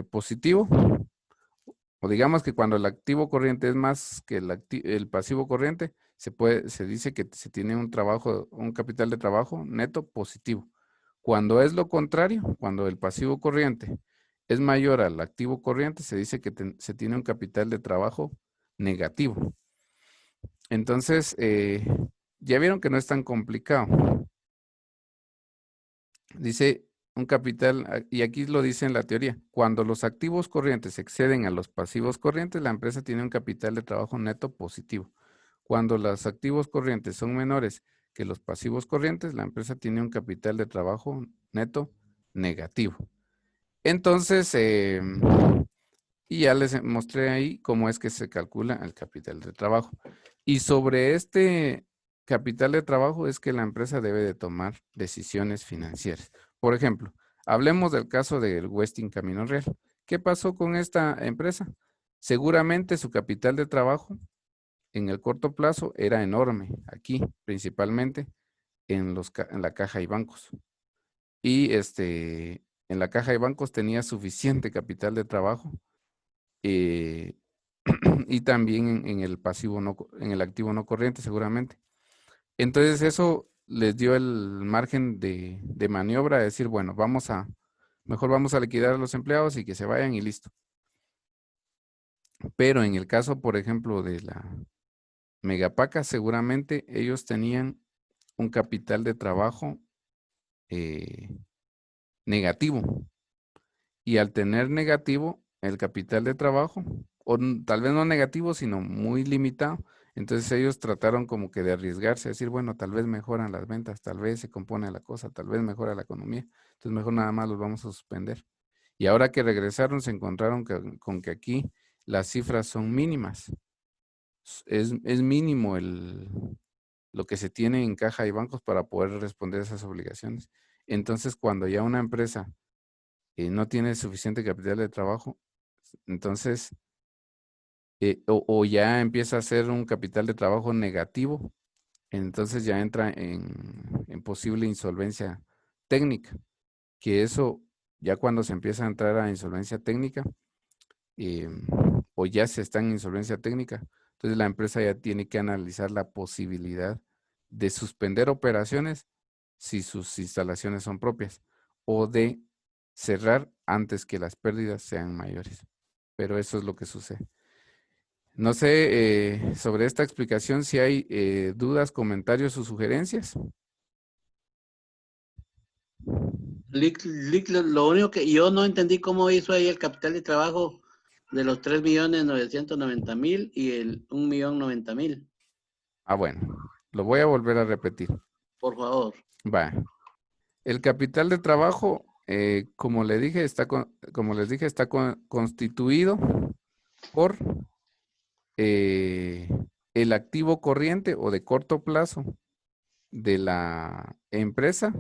positivo, o digamos que cuando el activo corriente es más que el pasivo corriente, se dice que se tiene un capital de trabajo neto positivo. Cuando es lo contrario, cuando el pasivo corriente es mayor al activo corriente, se dice que se tiene un capital de trabajo negativo. Entonces, ya vieron que no es tan complicado. Dice un capital, y aquí lo dice en la teoría, cuando los activos corrientes exceden a los pasivos corrientes, la empresa tiene un capital de trabajo neto positivo. Cuando los activos corrientes son menores que los pasivos corrientes, la empresa tiene un capital de trabajo neto negativo. Entonces, y ya les mostré ahí cómo es que se calcula el capital de trabajo. Y sobre este capital de trabajo es que la empresa debe de tomar decisiones financieras. Por ejemplo, hablemos del caso del Westin Camino Real. ¿Qué pasó con esta empresa? Seguramente su capital de trabajo en el corto plazo era enorme, aquí principalmente en la caja y bancos. Y en la caja y bancos tenía suficiente capital de trabajo y también en el en el activo no corriente seguramente. Entonces eso les dio el margen de maniobra de decir, bueno, mejor vamos a liquidar a los empleados y que se vayan y listo. Pero en el caso, por ejemplo, de la Megapaca, seguramente ellos tenían un capital de trabajo negativo. Y al tener negativo el capital de trabajo, o tal vez no negativo, sino muy limitado, entonces ellos trataron como que de arriesgarse, decir, bueno, tal vez mejoran las ventas, tal vez se compone la cosa, tal vez mejora la economía, entonces mejor nada más los vamos a suspender. Y ahora que regresaron se encontraron con que aquí las cifras son mínimas. Es mínimo lo que se tiene en caja y bancos para poder responder a esas obligaciones. Entonces, cuando ya una empresa no tiene suficiente capital de trabajo, entonces, o ya empieza a ser un capital de trabajo negativo, entonces ya entra en posible insolvencia técnica, que eso ya cuando se empieza a entrar a insolvencia técnica, o ya se está en insolvencia técnica, entonces la empresa ya tiene que analizar la posibilidad de suspender operaciones si sus instalaciones son propias, o de cerrar antes que las pérdidas sean mayores. Pero eso es lo que sucede. No sé sobre esta explicación si hay dudas, comentarios o sugerencias. Lo único que yo no entendí cómo hizo ahí el capital de trabajo de los 3.990.000 y el 1.090.000. Ah, bueno, lo voy a volver a repetir. Por favor. Va. El capital de trabajo, como les dije, está constituido por el activo corriente o de corto plazo de la empresa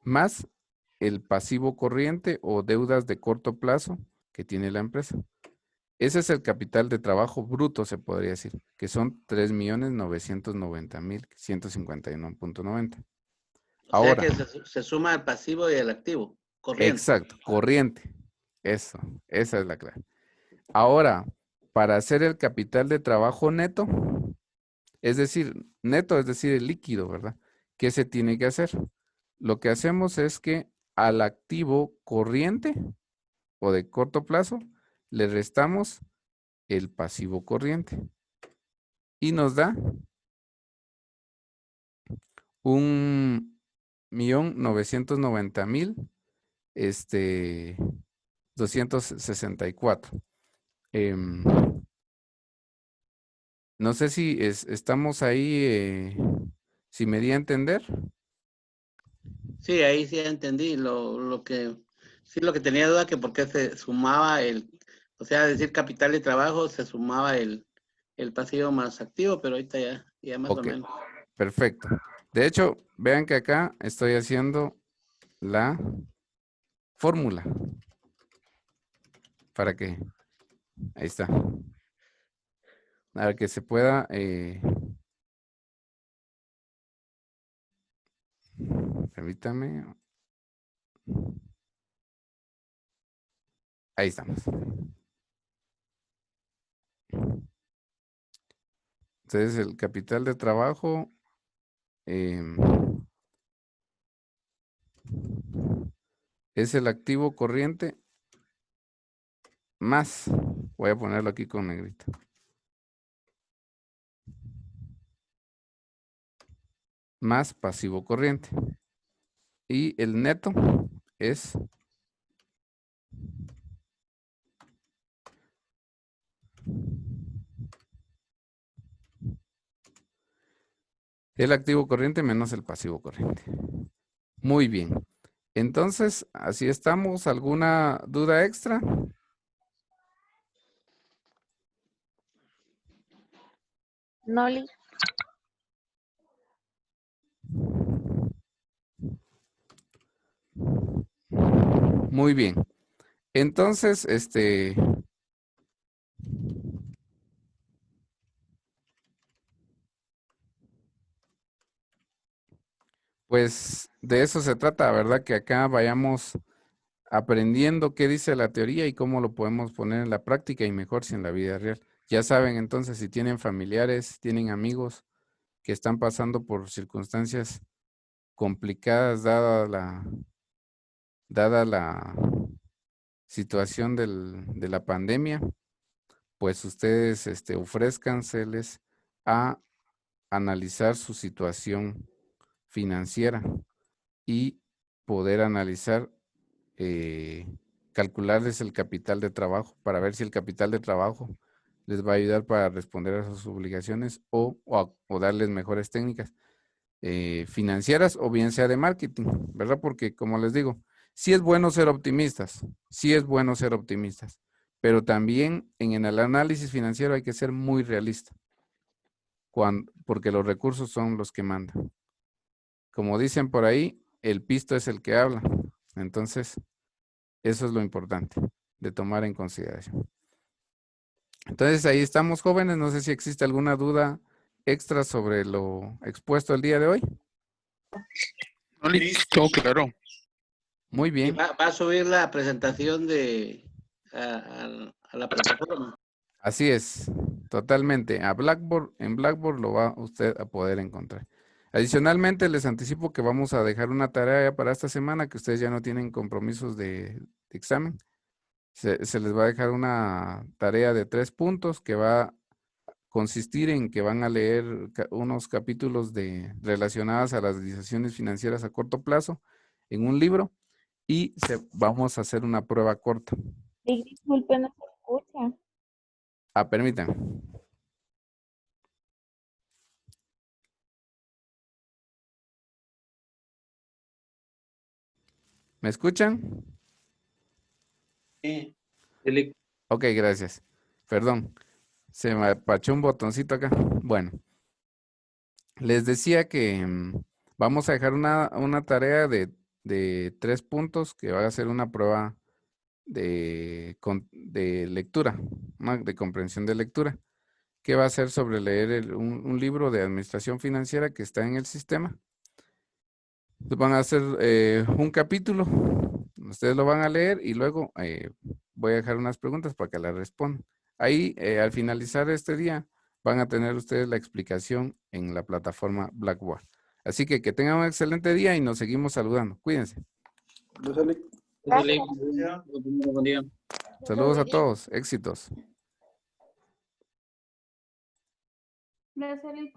más el pasivo corriente o deudas de corto plazo que tiene la empresa. Ese es el capital de trabajo bruto, se podría decir, que son 3.990.151.90. Ahora, O sea que se suma el pasivo y el activo, corriente. Exacto, corriente. Eso, esa es la clave. Ahora, para hacer el capital de trabajo neto, es decir, el líquido, ¿verdad? ¿Qué se tiene que hacer? Lo que hacemos es que al activo corriente o de corto plazo le restamos el pasivo corriente y nos da 1.990.000, 264. No sé si estamos ahí, si me di a entender. Sí, ahí sí entendí lo que tenía duda que por qué se sumaba o sea, decir capital de trabajo, se sumaba el pasivo más activo, pero ahorita ya más o menos. Perfecto. De hecho, vean que acá estoy haciendo la fórmula. ¿Para qué? Ahí está. Para que se pueda... permítame. Ahí estamos. Entonces, el capital de trabajo es el activo corriente más, voy a ponerlo aquí con negrita, más pasivo corriente. Y el neto es el activo corriente menos el pasivo corriente. Muy bien. Entonces, así estamos. ¿Alguna duda extra? No, Liz. Muy bien. Entonces, pues de eso se trata, ¿verdad? Que acá vayamos aprendiendo qué dice la teoría y cómo lo podemos poner en la práctica y mejor si en la vida real. Ya saben entonces si tienen familiares, tienen amigos que están pasando por circunstancias complicadas dada la situación de la pandemia, pues ustedes ofrézcanseles a analizar su situación financiera y poder analizar, calcularles el capital de trabajo para ver si el capital de trabajo les va a ayudar para responder a sus obligaciones o darles mejores técnicas financieras o bien sea de marketing, ¿verdad? Porque como les digo, sí es bueno ser optimistas, pero también en el análisis financiero hay que ser muy realista, porque los recursos son los que mandan. Como dicen por ahí, el pisto es el que habla. Entonces, eso es lo importante de tomar en consideración. Entonces, ahí estamos, jóvenes. No sé si existe alguna duda extra sobre lo expuesto el día de hoy. No, listo, claro. Muy Y bien. va a subir la presentación a la plataforma. Así es, totalmente. En Blackboard lo va usted a poder encontrar. Adicionalmente, les anticipo que vamos a dejar una tarea ya para esta semana, que ustedes ya no tienen compromisos de examen. Se les va a dejar una tarea de 3 puntos que va a consistir en que van a leer unos capítulos relacionados a las decisiones financieras a corto plazo en un libro y vamos a hacer una prueba corta. Disculpe, no se escucha. Permítanme. ¿Me escuchan? Sí. Ok, gracias. Perdón, se me apachó un botoncito acá. Bueno, les decía que vamos a dejar una tarea de 3 puntos que va a ser una prueba de lectura, de comprensión de lectura, que va a ser sobre leer un libro de administración financiera que está en el sistema. Van a hacer un capítulo, ustedes lo van a leer y luego voy a dejar unas preguntas para que las respondan. Ahí, al finalizar este día, van a tener ustedes la explicación en la plataforma Blackboard. Así que tengan un excelente día y nos seguimos saludando. Cuídense. Buen día. Saludos a todos. Éxitos. Gracias, Liz.